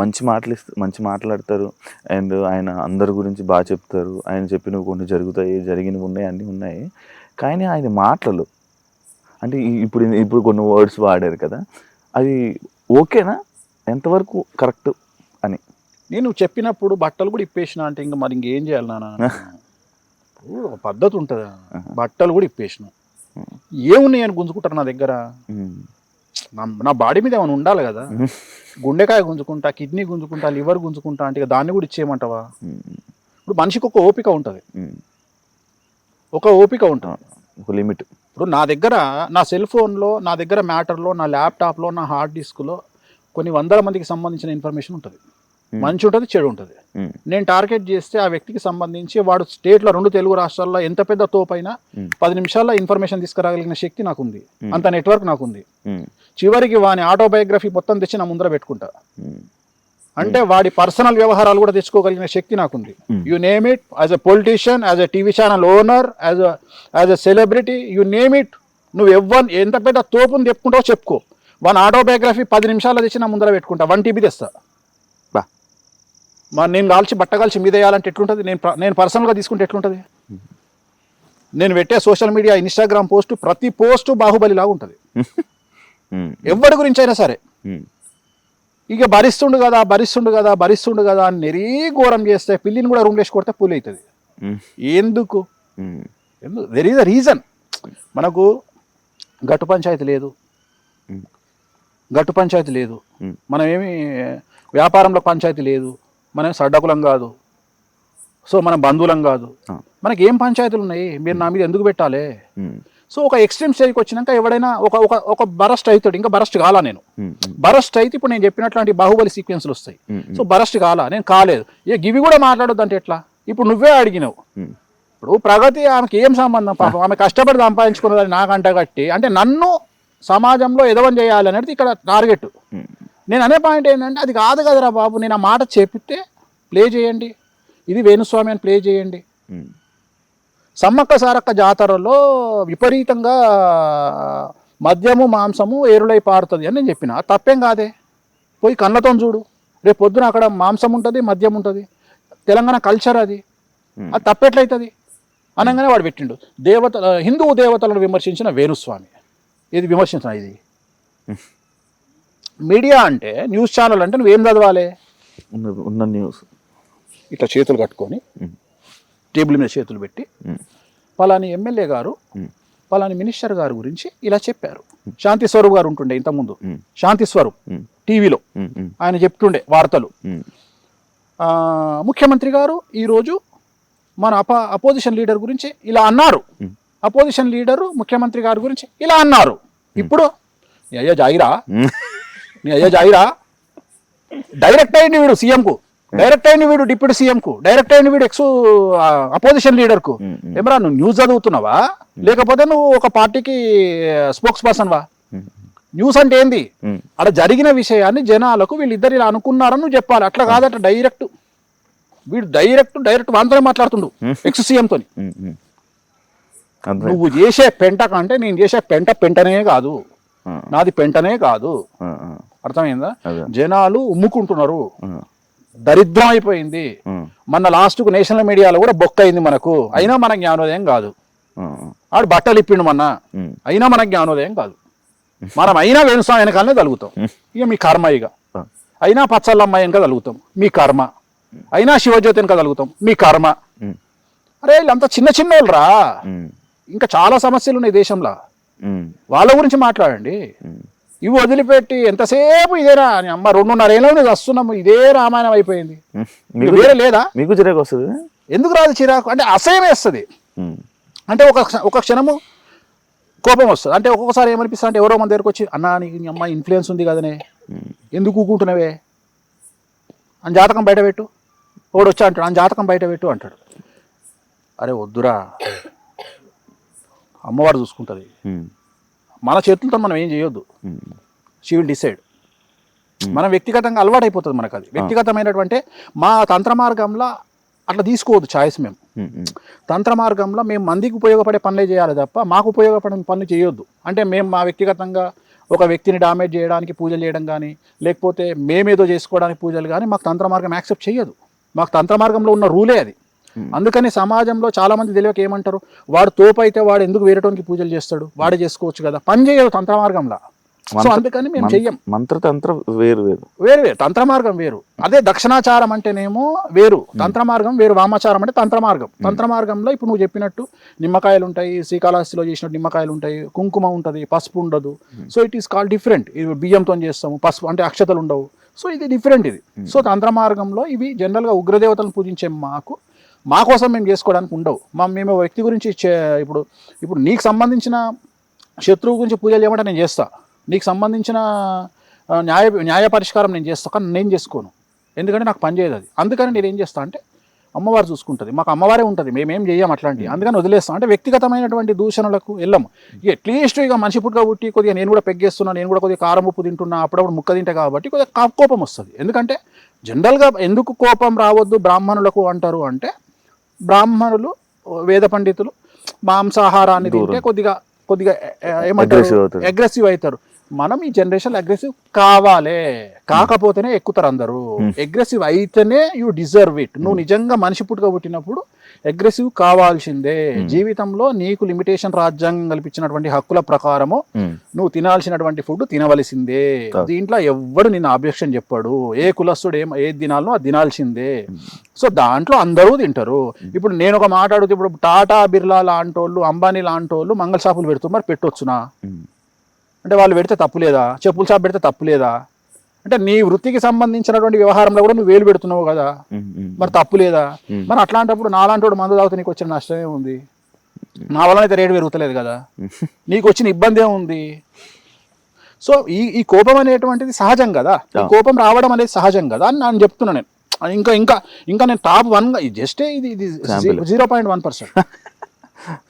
మంచి మాట్లాడతారు అండ్ ఆయన అందరి గురించి బాగా చెప్తారు. ఆయన చెప్పినవి కొన్ని జరిగినవి ఉన్నాయి, అన్నీ ఉన్నాయి. కానీ ఆయన మాటలు అంటే ఇప్పుడు కొన్ని వర్డ్స్ వాడారు కదా, అది ఓకేనా? ఎంతవరకు కరెక్ట్ అని నేను చెప్పినప్పుడు బట్టలు కూడా ఇప్పేసిన అంటే ఇంకా మరి ఇంకేం చేయాలి నాన్న? ఒక పద్ధతి ఉంటుంది. బట్టలు కూడా ఇప్పేసిన ఏమున్నాయి అని గుంజుకుంటారు నా దగ్గర. నా బాడీ మీద ఏమైనా ఉండాలి కదా. గుండెకాయ గుంజుకుంటా, కిడ్నీ గుంజుకుంటా, లివర్ గుంజుకుంటా అంటే దాన్ని కూడా ఇచ్చేయమంటావా? ఇప్పుడు మనిషికి ఒక ఓపిక ఉంటుంది, ఒక లిమిట్. ఇప్పుడు నా దగ్గర నా సెల్ ఫోన్లో, నా దగ్గర మ్యాటర్లో, నా ల్యాప్టాప్లో, నా హార్డ్ డిస్క్లో కొన్ని 100 మందికి సంబంధించిన ఇన్ఫర్మేషన్ ఉంటుంది. మంచి ఉంటుంది, చెడు ఉంటుంది. నేను టార్గెట్ చేస్తే ఆ వ్యక్తికి సంబంధించి వాడు స్టేట్లో 2 తెలుగు రాష్ట్రాల్లో ఎంత పెద్ద తోపైనా 10 నిమిషాల్లో ఇన్ఫర్మేషన్ తీసుకురాగలిగిన శక్తి నాకుంది, అంత నెట్వర్క్ నాకుంది. చివరికి వాని ఆటోబయోగ్రఫీ మొత్తం తెచ్చి నా ముందర పెట్టుకుంటా. అంటే వాడి పర్సనల్ వ్యవహారాలు కూడా తెచ్చుకోగలిగిన శక్తి నాకుంది. You name it, as a politician, as a TV channel owner, as a celebrity, you name it. నువ్వు ఎంత పెద్ద తోపుని చెప్పుకుంటావో చెప్పుకో. వన్ ఆటోబయోగ్రఫీ 10 నిమిషాలు తెచ్చి నా ముందర పెట్టుకుంటా, 1 TB తెస్తా. మరి నేను బట్ట కాల్చి మీద వేయాలంటే ఎట్లుంటుంది? నేను పర్సనల్గా తీసుకుంటే ఎట్లుంటుంది? నేను పెట్టే సోషల్ మీడియా ఇన్స్టాగ్రామ్ పోస్ట్, ప్రతి పోస్టు బాహుబలి లాగా ఉంటుంది. ఎవరి గురించి అయినా సరే. ఇక భరిస్తుండు కదా అని నెరీ ఘోరం చేస్తే పిల్లిని కూడా రూమ్ వేసి కొడితే పూలు అవుతుంది. ఎందుకు? There is a reason. మనకు గట్టు పంచాయతీ లేదు, మనం ఏమి వ్యాపారంలో పంచాయతీ లేదు, మనం సడ్డకులం కాదు, సో మనం బంధువులం కాదు, మనకి ఏం పంచాయతీలు ఉన్నాయి? మీరు నా మీద ఎందుకు పెట్టాలి? సో ఒక ఎక్స్ట్రీమ్ స్టేజ్కి వచ్చినాక ఎవడైనా ఒక బరస్ట్ అవుతాడు. ఇంకా బరస్ట్ కాలా నేను. బరస్ట్ అయితే ఇప్పుడు నేను చెప్పినట్లాంటి బాహుబలి సీక్వెన్స్లు వస్తాయి. సో బరస్ట్ కాలా, నేను కాలేదు. గివి కూడా మాట్లాడొద్దు అంటే ఎట్లా? ఇప్పుడు నువ్వే అడిగినావు. ఇప్పుడు ప్రగతి ఆమెకి ఏం సంబంధం? పాపం ఆమె కష్టపడి సంపాదించుకున్నదని నాకంట కట్టి, అంటే నన్ను సమాజంలో ఎదవని చేయాలి అనేది ఇక్కడ టార్గెట్. నేను అనే పాయింట్ ఏంటంటే అది కాదు కదరా బాబు. నేను ఆ మాట చెప్పితే ప్లే చేయండి, ఇది వేణుస్వామి అని ప్లే చేయండి. సమ్మక్క సారక్క జాతరలో విపరీతంగా మద్యము మాంసము ఏరులై పారుతుంది అని నేను చెప్పిన. తప్పేం కాదే, పోయి కళ్ళతో చూడు. రేపు పొద్దున అక్కడ మాంసం ఉంటుంది, మద్యం ఉంటుంది. తెలంగాణ కల్చర్ అది తప్పెట్లయితుంది అనగానే వాడు పెట్టిండు హిందూ దేవతలను విమర్శించిన వేణుస్వామి. ఇది విమర్శించిన ఇది మీడియా అంటే, న్యూస్ ఛానల్ అంటే నువ్వేం చదవాలి? ఉన్న న్యూస్ ఇట్లా చేతులు కట్టుకొని టేబుల్ మీద చేతులు పెట్టి పలాని ఎమ్మెల్యే గారు పలాని మినిస్టర్ గారి గురించి ఇలా చెప్పారు. శాంతి స్వరూప్ గారు ఉంటుండే ఇంతకుముందు, శాంతి స్వరూప్ టీవీలో ఆయన చెప్తుండే వార్తలు. ముఖ్యమంత్రి గారు ఈరోజు మన అపోజిషన్ లీడర్ గురించి ఇలా అన్నారు, అపోజిషన్ లీడరు ముఖ్యమంత్రి గారి గురించి ఇలా అన్నారు. ఇప్పుడు నీ అయ్యా జాయిరా డైరెక్ట్ అయింది వీడు సీఎంకు, డైరెక్ట్ అయిన వీడు డిప్యూటీ సీఎంకు, డైరెక్ట్ అయిన వీడు అపోజిషన్ లీడర్కు. ఏమరా నువ్వు న్యూస్ చదువుతున్నావా, లేకపోతే నువ్వు ఒక పార్టీకి స్పోక్స్ పర్సన్ వా? న్యూస్ అంటే ఏంది? అక్కడ జరిగిన విషయాన్ని జనాలకు వీళ్ళిద్దరు ఇలా అనుకున్నారని నువ్వు చెప్పాలి. అట్లా కాదట, వీడు డైరెక్ట్ వాంతోనే మాట్లాడుతుండు ఎక్స్ సీఎంతో. నువ్వు చేసే పెంట కంటే నేను చేసే పెంటనే కాదు, నాది పెంటనే కాదు. అర్థమైందా? జనాలు ఉమ్ముకుంటున్నారు, దరిద్రం అయిపోయింది. మన లాస్ట్కు నేషనల్ మీడియాలో కూడా బొక్క అయింది మనకు. అయినా మన జ్ఞానోదయం కాదు. ఆడు బట్టలు ఇప్పిండు మొన్న, అయినా మన జ్ఞానోదయం కాదు. మనం అయినా వేణుస్వామి వెనకాలనే తలుగుతాం, ఇక మీ కర్మ. ఇక అయినా పచ్చళ్ళమ్మాయి వెనక తలుగుతాం, మీ కర్మ. అయినా శివజ్యోతి వెనక తలుగుతాం, మీ కర్మ. అరే వీళ్ళంతా చిన్న వాళ్ళు రా, ఇంకా చాలా సమస్యలు ఉన్నాయి దేశంలో, వాళ్ళ గురించి మాట్లాడండి. ఇవి వదిలిపెట్టి ఎంతసేపు ఇదేనా అని అమ్మ 2.5 ఏళ్ళ నుంచి వస్తున్నాము, ఇదే రామాయణం అయిపోయింది. వేరే లేదా? మీకు చిరాకు వస్తుంది? ఎందుకు రాదు చిరాకు? అంటే అసహ్యం వేస్తుంది. అంటే ఒక క్షణము కోపం వస్తుంది. అంటే ఒక్కొక్కసారి ఏమనిపిస్తుంది అంటే, ఎవరో మన దగ్గరకు వచ్చి అన్నా నీకు నీ అమ్మాయి ఇన్ఫ్లుయెన్స్ ఉంది కదనే, ఎందుకు ఊకుంటున్నావే అని జాతకం బయట పెట్టు. ఒకడు వచ్చి అంటాడు అని జాతకం బయట పెట్టు అంటాడు. అరే వద్దురా, అమ్మవారు చూసుకుంటుంది, మన చేతులతో మనం ఏం చేయొద్దు. She will decide. మనం వ్యక్తిగతంగా అలవాటు అయిపోతుంది మనకు. అది వ్యక్తిగతమైనటువంటి మా తంత్ర మార్గంలో అట్లా తీసుకోవద్దు చాయిస్. మేము తంత్ర మార్గంలో మేము మందికి ఉపయోగపడే పనులే చేయాలి తప్ప మాకు ఉపయోగపడే పనులు చేయొద్దు. అంటే మేము మా వ్యక్తిగతంగా ఒక వ్యక్తిని డామేజ్ చేయడానికి పూజలు చేయడం కానీ, లేకపోతే మేమేదో చేసుకోవడానికి పూజలు కానీ మాకు తంత్ర మార్గం యాక్సెప్ట్ చేయదు. మాకు తంత్ర మార్గంలో ఉన్న రూలే అది. అందుకని సమాజంలో చాలా మంది తెలియక ఏమంటారు, వాడు తోపు అయితే వాడు ఎందుకు వేరేటోనికి పూజలు చేస్తాడు, వాడే చేసుకోవచ్చు కదా. పని చేయదు తంత్ర మార్గంలో. సో అందుకని మేము చెయ్యం. మంత్రతంత్ర వేరు తంత్ర మార్గం వేరు. అదే దక్షిణాచారం అంటేనేమో వేరు, తంత్ర మార్గం వేరు. వామాచారం అంటే తంత్ర మార్గం. తంత్ర మార్గంలో ఇప్పుడు నువ్వు చెప్పినట్టు నిమ్మకాయలు ఉంటాయి, శ్రీకాళహస్తిలో చేసినట్టు నిమ్మకాయలు ఉంటాయి, కుంకుమ ఉంటుంది, పసుపు ఉండదు. So it is called different. ఇది బియ్యంతో చేస్తాము, పసుపు అంటే అక్షతలు ఉండవు. సో ఇది డిఫరెంట్ ఇది. సో తంత్ర మార్గంలో ఇవి జనరల్గా ఉగ్రదేవతలను పూజించే మా కోసం మేము చేసుకోవడానికి ఉండవు. మేము వ్యక్తి గురించి ఇప్పుడు నీకు సంబంధించిన శత్రువు గురించి పూజలు చేయమంటే నేను చేస్తా, నీకు సంబంధించిన న్యాయ పరిష్కారం నేను చేస్తా, కానీ నేను చేసుకోను. ఎందుకంటే నాకు పని చేయదు అది. అందుకని నేను ఏం చేస్తా అంటే అమ్మవారు చూసుకుంటుంది, మాకు అమ్మవారే ఉంటుంది, మేమేం చేయం అట్లాంటివి, అందుకని వదిలేస్తాం. అంటే వ్యక్తిగతమైనటువంటి దూషణలకు వెళ్ళము. అట్లీస్ట్ ఇక మనిషి పుట్టుగా పుట్టి కొద్దిగా నేను కూడా పెగ్గేస్తున్నా, నేను కూడా కొద్దిగా కారం ఉప్పు తింటున్నా, అప్పుడప్పుడు ముక్క తింటా కాబట్టి కొద్దిగా కోపం వస్తుంది. ఎందుకంటే జనరల్గా ఎందుకు కోపం రావద్దు బ్రాహ్మణులకు అంటారు అంటే, బ్రాహ్మణులు వేద పండితులు మాంసాహారాన్ని తింటే కొద్దిగా ఏమంటారు అగ్రెసివ్ అవుతారు. మనం ఈ జనరేషన్ అగ్రెసివ్ కావాలే, కాకపోతేనే ఎక్కుతారు అందరూ. అగ్రెసివ్ అయితేనే యూ డిజర్వ్ ఇట్. నువ్వు నిజంగా మనిషి పుట్టుక పుట్టినప్పుడు అగ్రెసివ్ కావాల్సిందే. జీవితంలో నీకు లిమిటేషన్ రాజ్యాంగం కల్పించినటువంటి హక్కుల ప్రకారము నువ్వు తినాల్సినటువంటి ఫుడ్ తినవలసిందే. దీంట్లో ఎవ్వడు నిన్ను ఆబ్జెక్షన్ చెప్పాడు. ఏ కులస్తుడు ఏది తినాలనో అది తినాల్సిందే. సో దాంట్లో అందరూ తింటారు. ఇప్పుడు నేను ఒక మాట అడుగుతూ, ఇప్పుడు టాటా బిర్లా లాంటి వాళ్ళు, అంబానీ లాంటి వాళ్ళు మంగళ షాపులు పెడుతున్నారు, మరి పెట్టొచ్చునా అంటే వాళ్ళు పెడితే తప్పు లేదా? చెప్పుల షాప్ పెడితే తప్పు లేదా? అంటే నీ వృత్తికి సంబంధించినటువంటి వ్యవహారంలో కూడా నువ్వు వేలు పెడుతున్నావు కదా, మరి తప్పు లేదా? మరి అట్లాంటప్పుడు నాలాంటి వాడు మందు తాగితే నీకు వచ్చిన నష్టమే ఉంది? నా వలన అయితే రేటు పెరుగుతలేదు కదా, నీకు వచ్చిన ఇబ్బంది ఏముంది? సో ఈ కోపం అనేటువంటిది సహజం కదా, ఈ కోపం రావడం అనేది సహజం కదా అని నేను చెప్తున్నా. నేను ఇంకా ఇంకా ఇంకా నేను టాప్ 1గా జస్ట్ ఇది 0.1%.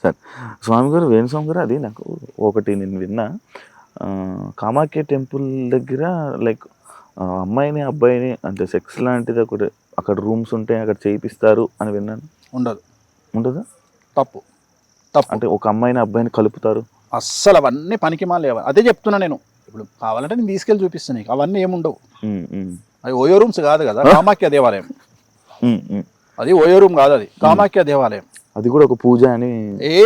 సార్ స్వామి గారు, వేణుస్వామి గారు, అది నాకు ఒకటి నేను విన్నా, కామాఖ్య టెంపుల్ దగ్గర లైక్ అమ్మాయిని అబ్బాయిని అంటే సెక్స్ లాంటిది ఒకటి అక్కడ రూమ్స్ ఉంటాయి, అక్కడ చేయిస్తారు అని విన్నాను. ఉండదా? తప్పు అంటే ఒక అమ్మాయిని అబ్బాయిని కలుపుతారు, అస్సలు అవన్నీ పనికిమాలే. అదే చెప్తున్నా నేను. ఇప్పుడు కావాలంటే నేను తీసుకెళ్ళి చూపిస్తాను నీకు, అవన్నీ ఏముండవు. అది ఓయో రూమ్స్ కాదు కదా, కామాఖ్య దేవాలయం. అది ఓయో రూమ్ కాదు, అది కామాఖ్య దేవాలయం. అది కూడా ఒక పూజ అని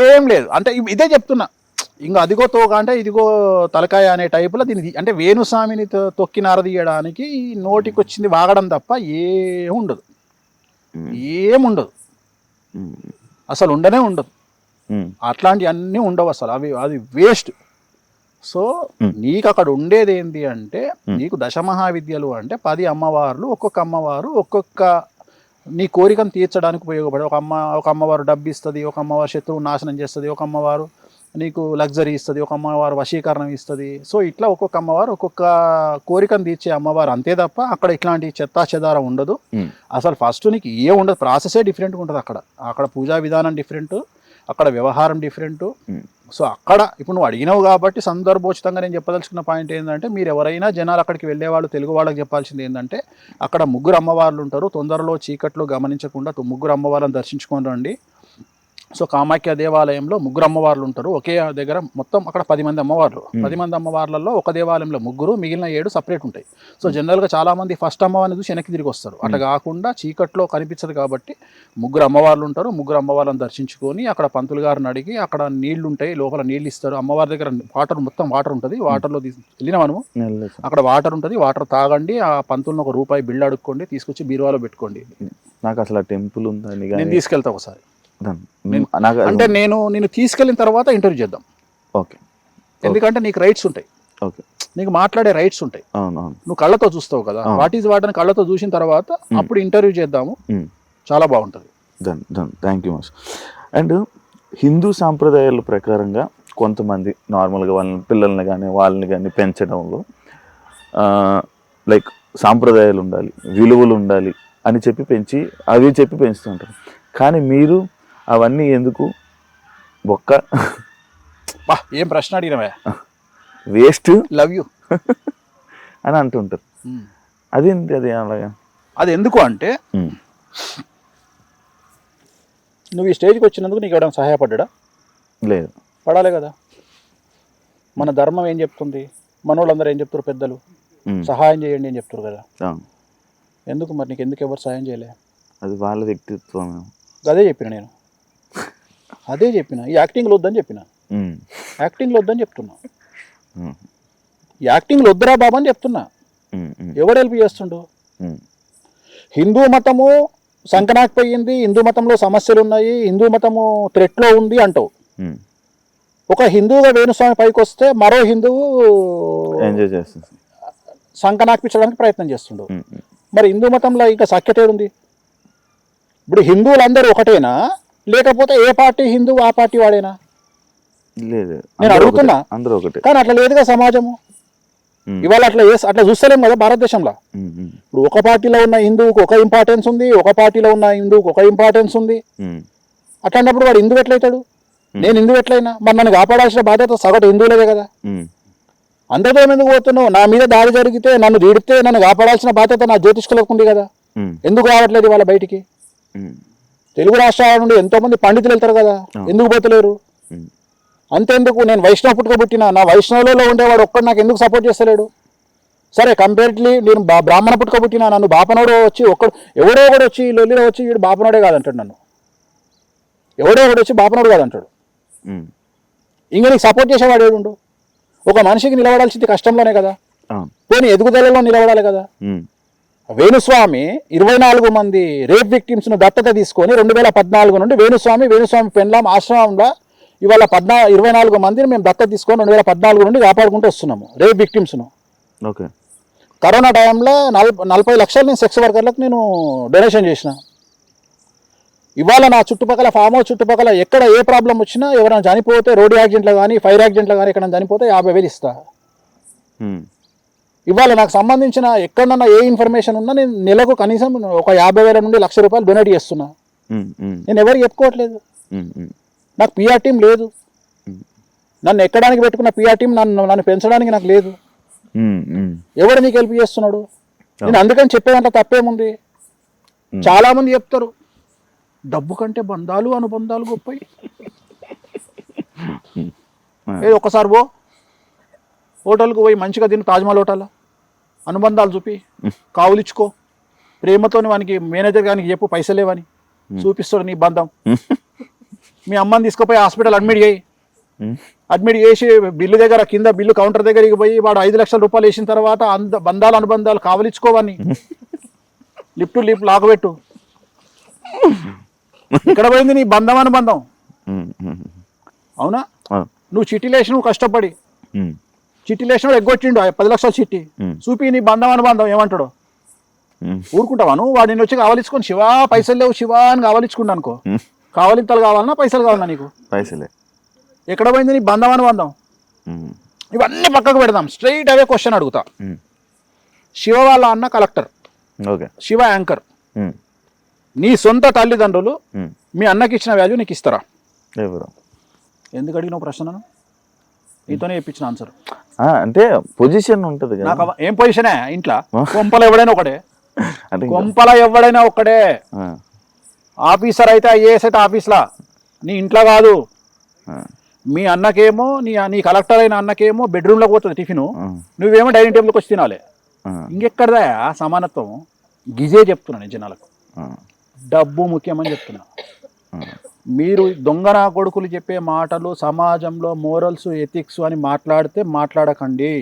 ఏం లేదు. అంటే ఇదే చెప్తున్నా, ఇంకా అదిగో తోక అంటే ఇదిగో తలకాయ అనే టైపులో దీన్ని అంటే వేణుస్వామిని తొక్కి నారదీయడానికి నోటికి వచ్చింది వాగడం తప్ప ఏముండదు, ఏముండదు, అసలు ఉండనే ఉండదు. అట్లాంటివి అన్నీ ఉండవు అసలు, అది వేస్ట్. సో నీకు అక్కడ ఉండేది ఏంటి అంటే, నీకు దశమహావిద్యలు అంటే 10 అమ్మవార్లు, ఒక్కొక్క అమ్మవారు ఒక్కొక్క నీ కోరికను తీర్చడానికి ఉపయోగపడే. ఒక అమ్మవారు డబ్బు ఇస్తుంది, ఒక అమ్మవారు శత్రువు నాశనం చేస్తుంది, ఒక అమ్మవారు నీకు లగ్జరీ ఇస్తుంది, ఒక అమ్మవారు వశీకరణం ఇస్తుంది. సో ఇట్లా ఒక్కొక్క అమ్మవారు ఒక్కొక్క కోరికను తీర్చే అమ్మవారు, అంతే తప్ప అక్కడ ఇట్లాంటి చెత్తా చెదారం ఉండదు. అసలు ఫస్ట్ నీకు ఉండదు, ప్రాసెసే డిఫరెంట్గా ఉంటుంది. అక్కడ పూజా విధానం డిఫరెంట్, అక్కడ వ్యవహారం డిఫరెంట్. సో అక్కడ ఇప్పుడు నువ్వు అడిగినావు కాబట్టి సందర్భోచితంగా నేను చెప్పదలుచుకున్న పాయింట్ ఏంటంటే, మీరు ఎవరైనా జనాలు అక్కడికి వెళ్ళేవాళ్ళు తెలుగు వాళ్ళకి చెప్పాల్సింది ఏంటంటే, అక్కడ 3 అమ్మవార్లు ఉంటారు. తొందరలో చీకట్లో గమనించకుండా 3 అమ్మవార్లను దర్శించుకొని రండి. సో కామాఖ్య దేవాలయంలో 3 అమ్మవార్లు ఉంటారు ఒకే దగ్గర. మొత్తం అక్కడ 10 మంది అమ్మవార్లు. 10 మంది అమ్మవార్లలో ఒక దేవాలయంలో 3, మిగిలిన 7 సపరేట్ ఉంటాయి. సో జనరల్గా చాలామంది ఫస్ట్ అమ్మవారిని చూసి వెనక్కి తిరిగి వస్తారు. అట్లా కాకుండా చీకట్లో కనిపించదు కాబట్టి 3 అమ్మవార్లు ఉంటారు. 3 అమ్మవార్లను దర్శించుకొని అక్కడ పంతులు గారిని అడిగి, అక్కడ నీళ్లు ఉంటాయి, లోపల నీళ్ళు ఇస్తారు. అమ్మవారి దగ్గర మొత్తం వాటర్ ఉంటుంది. వాటర్లో వెళ్ళిన మనము అక్కడ వాటర్ ఉంటుంది, వాటర్ తాగండి. ఆ పంతులను ₹1 బిల్లు అడుక్కోండి, తీసుకొచ్చి బీరువాలో పెట్టుకోండి. నాకు అసలు టెంపుల్ ఉందని నేను తీసుకెళ్తా ఒకసారి. అంటే నేను తీసుకెళ్ళిన తర్వాత ఇంటర్వ్యూ చేద్దాం. ఓకే, ఎందుకంటే నీకు రైట్స్ ఉంటాయి, ఓకే, నీకు మాట్లాడే రైట్స్ ఉంటాయి. నువ్వు కళ్ళతో చూస్తావు కదా, వాటిని కళ్ళతో చూసిన తర్వాత అప్పుడు ఇంటర్వ్యూ చేద్దాము. చాలా బాగుంటుంది. Thank you much. And Hindu సాంప్రదాయాల ప్రకారంగా కొంతమంది నార్మల్గా వాళ్ళని కానీ పెంచడంలో లైక్ సాంప్రదాయాలు ఉండాలి, విలువలు ఉండాలి అని చెప్పి పెంచుతుంటారు. కానీ మీరు అవన్నీ ఎందుకు ఏం ప్రశ్న అడిగినవే, వేస్ట్, లవ్ యూ అని అంటుంటారు. అదేంటి అది అలాగా? అది ఎందుకు అంటే, నువ్వు ఈ స్టేజ్కి వచ్చినందుకు నీకు ఎవరైనా సహాయపడ్డా? లేదు. పడాలి కదా. మన ధర్మం ఏం చెప్తుంది, మనోళ్ళందరూ ఏం చెప్తారు, పెద్దలు సహాయం చేయండి అని చెప్తారు కదా. ఎందుకు మరి నీకు ఎందుకు ఎవరు సహాయం చేయలే? అది వాళ్ళ వ్యక్తిత్వం. అదే చెప్పిన ఈ యాక్టింగ్లో వద్దని చెప్తున్నా. యాక్టింగ్లో వద్దురా బాబా అని చెప్తున్నా. ఎవడు హెల్ప్ చేస్తుండు? హిందూ మతము సంకనాకపోయింది, హిందూ మతంలో సమస్యలు ఉన్నాయి, హిందూ మతము థ్రెట్లో ఉంది అంటావు. ఒక హిందువుగా వేణుస్వామి పైకి వస్తే మరో హిందువు ఎంజాయ్ చేస్తుంది, సంకనాకిపించడానికి ప్రయత్నం చేస్తుండు. మరి హిందూ మతంలో ఇంకా సఖ్యత ఉంది? ఇప్పుడు హిందువులందరూ ఒకటేనా, లేకపోతే ఏ పార్టీ హిందూ ఆ పార్టీ వాడేనా? లేదు, నేను అడుగుతున్నా. అందరూ ఒకటే. కానీ అట్లా లేదుగా సమాజము. ఇవాళ అట్లా చూస్తలేం కదా భారతదేశంలో. ఇప్పుడు ఒక పార్టీలో ఉన్న హిందువుకు ఒక ఇంపార్టెన్స్ ఉంది, ఒక పార్టీలో ఉన్న హిందువుకు ఒక ఇంపార్టెన్స్ ఉంది. అట్లాంటప్పుడు వాడు హిందువు ఎట్లయితాడు? నేను హిందువు ఎట్లయినా? మరి నన్ను కాపాడాల్సిన బాధ్యత సగటు హిందువులదే కదా. అందరితో ఎందుకు పోతున్నావు? నా మీద దాడి జరిగితే నన్ను తీడితే నన్ను కాపాడాల్సిన బాధ్యత నా జ్యోతిష్కులకు ఉంది కదా. ఎందుకు రావట్లేదు వాళ్ళ బయటికి? తెలుగు రాష్ట్రాల నుండి ఎంతో మంది పండితులు వెళ్తారు కదా, ఎందుకు పోతలేరు? అంతేందుకు, నేను వైష్ణవ పుట్టుక పుట్టిన, నా వైష్ణవులలో ఉండేవాడు ఒక్కడు నాకు ఎందుకు సపోర్ట్ చేస్తలేడు? సరే కంపేరిట్లీ నేను బ్రాహ్మణ పుట్టుక పుట్టిన, నన్ను బాపనోడు వచ్చి ఎవడో ఒకడు వచ్చి లొల్లిలో వచ్చి వీడు బాపనోడే కాదంటాడు, నన్ను ఎవడో ఒకడు వచ్చి బాపనోడు కాదంటాడు. ఇంకా నీకు సపోర్ట్ చేసేవాడు ఏడుండు? ఒక మనిషికి నిలబడాల్సింది కష్టంలోనే కదా, పోనీ ఎదుగుదలలో నిలబడాలి కదా. వేణుస్వామి 24 మంది రేప్ విక్టిమ్స్ను దత్తత తీసుకొని 2014 నుండి వేణుస్వామి పెండ్లాం ఆశ్రమంలో ఇవాళ 24 మందిని మేము దత్తత తీసుకొని 2014 నుండి కాపాడుకుంటూ వస్తున్నాము రేప్ విక్టిమ్స్ను. ఓకే. కరోనా టైంలో 40 లక్షలు నేను సెక్స్ వర్కర్లకు నేను డొనేషన్ చేసిన. ఇవాళ నా చుట్టుపక్కల ఫామ్ హౌస్ చుట్టుపక్కల ఎక్కడ ఏ ప్రాబ్లం వచ్చినా, ఎవరైనా చనిపోతే రోడ్డు యాక్సిడెంట్లో కానీ ఫైర్ యాక్సిడెంట్లో కానీ ఎక్కడైనా చనిపోతే 50,000 ఇస్తా. ఇవాళ నాకు సంబంధించిన ఎక్కడన్నా ఏ ఇన్ఫర్మేషన్ ఉన్నా నేను నెలకు కనీసం ఒక 50,000 నుండి ₹1,00,000 డొనేట్ చేస్తున్నా. నేను ఎవరికి చెప్పుకోవట్లేదు. నాకు పిఆర్ టీం లేదు. నన్ను ఎక్కడానికి పెట్టుకున్న పిఆర్ టీం నన్ను పెంచడానికి నాకు లేదు. ఎవడు నీకు హెల్ప్ చేస్తున్నాడు? నేను అందుకని చెప్పేదంటే తప్పేముంది? చాలా మంది చెప్తారు డబ్బు కంటే బంధాలు అనుబంధాలు గొప్పవి. ఒక్కసారి హోటల్కు పోయి మంచిగా తిని తాజ్మహల్ హోటల్ అనుబంధాలు చూపి కావులిచ్చుకో, ప్రేమతో వానికి మేనేజర్ గారికి చెప్పు పైసలేవని, చూపిస్తాడు నీ బంధం. మీ అమ్మని తీసుకుపోయి హాస్పిటల్ అడ్మిట్ చేసి బిల్లు దగ్గర కింద బిల్లు కౌంటర్ దగ్గరికి పోయి వాడు 5 లక్షల రూపాయలు వేసిన తర్వాత బంధాలు అనుబంధాలు కావలిచ్చుకోవని లిఫ్ట్ లాగబెట్టు. ఇక్కడ పోయింది నీ బంధం అనుబంధం. అవునా? నువ్వు చిట్టిలేసి నువ్వు కష్టపడి చిట్టిలేసినాడు ఎగ్గొచ్చిండు 10 లక్షల చిట్టి చూపి నీ బంధం అనుబంధం ఏమంటాడు? ఊరుకుంటావా నువ్వు? వాడు నేను వచ్చి కావలించుకొని శివా పైసలు లేవు శివా అని కావలించుకుంటా అనుకో, కావలింతలు కావాలన్నా పైసలు కావాలన్నా నీకు? పైసలే. ఎక్కడ పోయింది నీ బంధం అనుబంధం? ఇవన్నీ పక్కకు పెడదాం, స్ట్రైట్ అవే క్వశ్చన్ అడుగుతా. శివ వాళ్ళ అన్న కలెక్టర్, శివ యాంకర్, నీ సొంత తల్లిదండ్రులు మీ అన్నకి ఇచ్చిన వాల్యూ నీకు ఇస్తారా? ఎందుకు అడిగినావు ప్రశ్న? నీతోనే చెప్పించిన ఆన్సర్. అంటే పొజిషన్ ఉంటుంది కదా. నాకు ఏం పొజిషనే? ఇంట్లో కొంపల ఎవడైనా ఒకటే, కొంపల ఎవడైనా ఒక్కడే. ఆఫీసర్ అయితే ఐఏఎస్ అయితే ఆఫీస్లా, నీ ఇంట్లో కాదు. మీ అన్నకేమో నీ కలెక్టర్ అయిన అన్నకేమో బెడ్రూమ్లోకి పోతుంది టిఫిన్, నువ్వేమో డైనింగ్ టేబుల్కి వచ్చి తినాలి. ఇంకెక్కడదా సమానత్వం? గిజే చెప్తున్నా నేను జనాలకు, డబ్బు ముఖ్యమని చెప్తున్నా. మీరు దొంగన కొడుకులు చెప్పే మాటలు సమాజంలో మోరల్స్ ఎథిక్స్ అని మాట్లాడకండి.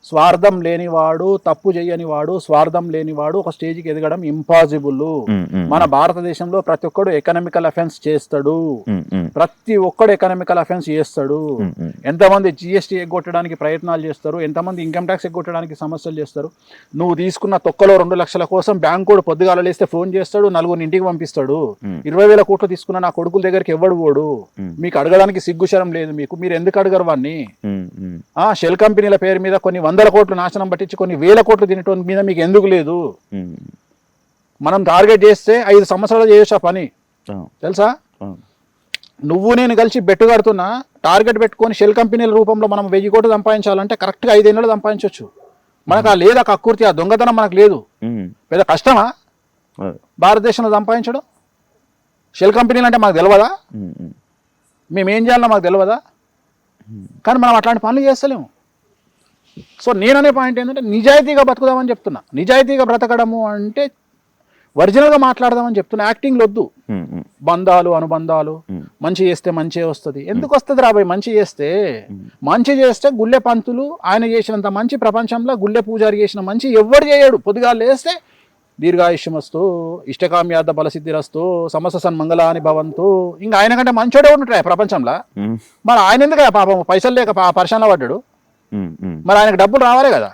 స్వార్థం లేనివాడు, తప్పు చేయనివాడు, స్వార్థం లేనివాడు ఒక స్టేజ్కి ఎదగడం ఇంపాసిబుల్. మన భారతదేశంలో ప్రతి ఒక్కడు ఎకనామికల్ అఫెన్స్ చేస్తాడు, చేస్తాడు. ఎంతమంది జిఎస్టీ ఎగ్గొట్టడానికి ప్రయత్నాలు చేస్తారు, ఎంతమంది ఇన్కమ్ ట్యాక్స్ ఎగ్గొట్టడానికి సమస్యలు చేస్తారు. నువ్వు తీసుకున్న తొక్కలో 2 లక్షల కోసం బ్యాంకు పొద్దుగాల లేస్తే ఫోన్ చేస్తాడు, 4 ఇంటికి పంపిస్తాడు. 20,000 కోట్లు తీసుకున్న నా కొడుకుల దగ్గరికి ఎవడు పోడు. మీకు అడగడానికి సిగ్గుశరం లేదు మీకు, మీరు ఎందుకు అడగరు వాడిని? షెల్ కంపెనీల పేరు మీద కొన్ని 100 కోట్లు నాశనం పట్టించి కొన్ని 1000 కోట్లు తినటం మీద మీకు ఎందుకు లేదు? మనం టార్గెట్ చేస్తే 5 సంవత్సరాలు చేయొచ్చు ఆ పని, తెలుసా? నువ్వు నేను కలిసి బెట్టు కడుతున్నా, టార్గెట్ పెట్టుకొని షెల్ కంపెనీల రూపంలో మనం 1000 కోట్లు సంపాదించాలంటే కరెక్ట్గా 5 ఏళ్ళు సంపాదించవచ్చు. మనకు ఆ లేదా కక్కుర్తి, ఆ దొంగతనం మనకు లేదు. పెద్ద కష్టమా భారతదేశంలో సంపాదించడం? షెల్ కంపెనీలు అంటే మాకు తెలియదా? మేమేం చేయాలన్నా మాకు తెలియదా? కానీ మనం అట్లాంటి పనులు చేస్తలేము. సో నేననే పాయింట్ ఏంటంటే నిజాయితీగా బతుకుదామని చెప్తున్నా. నిజాయితీగా బ్రతకడము అంటే ఒరిజినల్గా మాట్లాడదామని చెప్తున్నా. యాక్టింగ్లు వద్దు. బంధాలు అనుబంధాలు, మంచి చేస్తే మంచి వస్తుంది. ఎందుకు వస్తుంది రాబాయ్? మంచి చేస్తే గుళ్ళె పంతులు ఆయన చేసినంత మంచి ప్రపంచంలో గుళ్ళె పూజారి చేసిన మంచి ఎవ్వరు చేయడు. పొద్దుగా లేస్తే దీర్ఘాయుష్యమస్తు, ఇష్టకామ్యార్థ బలసిద్ధిరస్తు, సమస్త సన్మంగళాని భవంతు, ఇంకా ఆయన కంటే మంచోడే ఉంటాయి ప్రపంచంలో. మరి ఆయన ఎందుకు పాపం పైసలు లేక పరిశ్రమలో పడ్డాడు? మరి ఆయనకు డబ్బులు రావాలి కదా.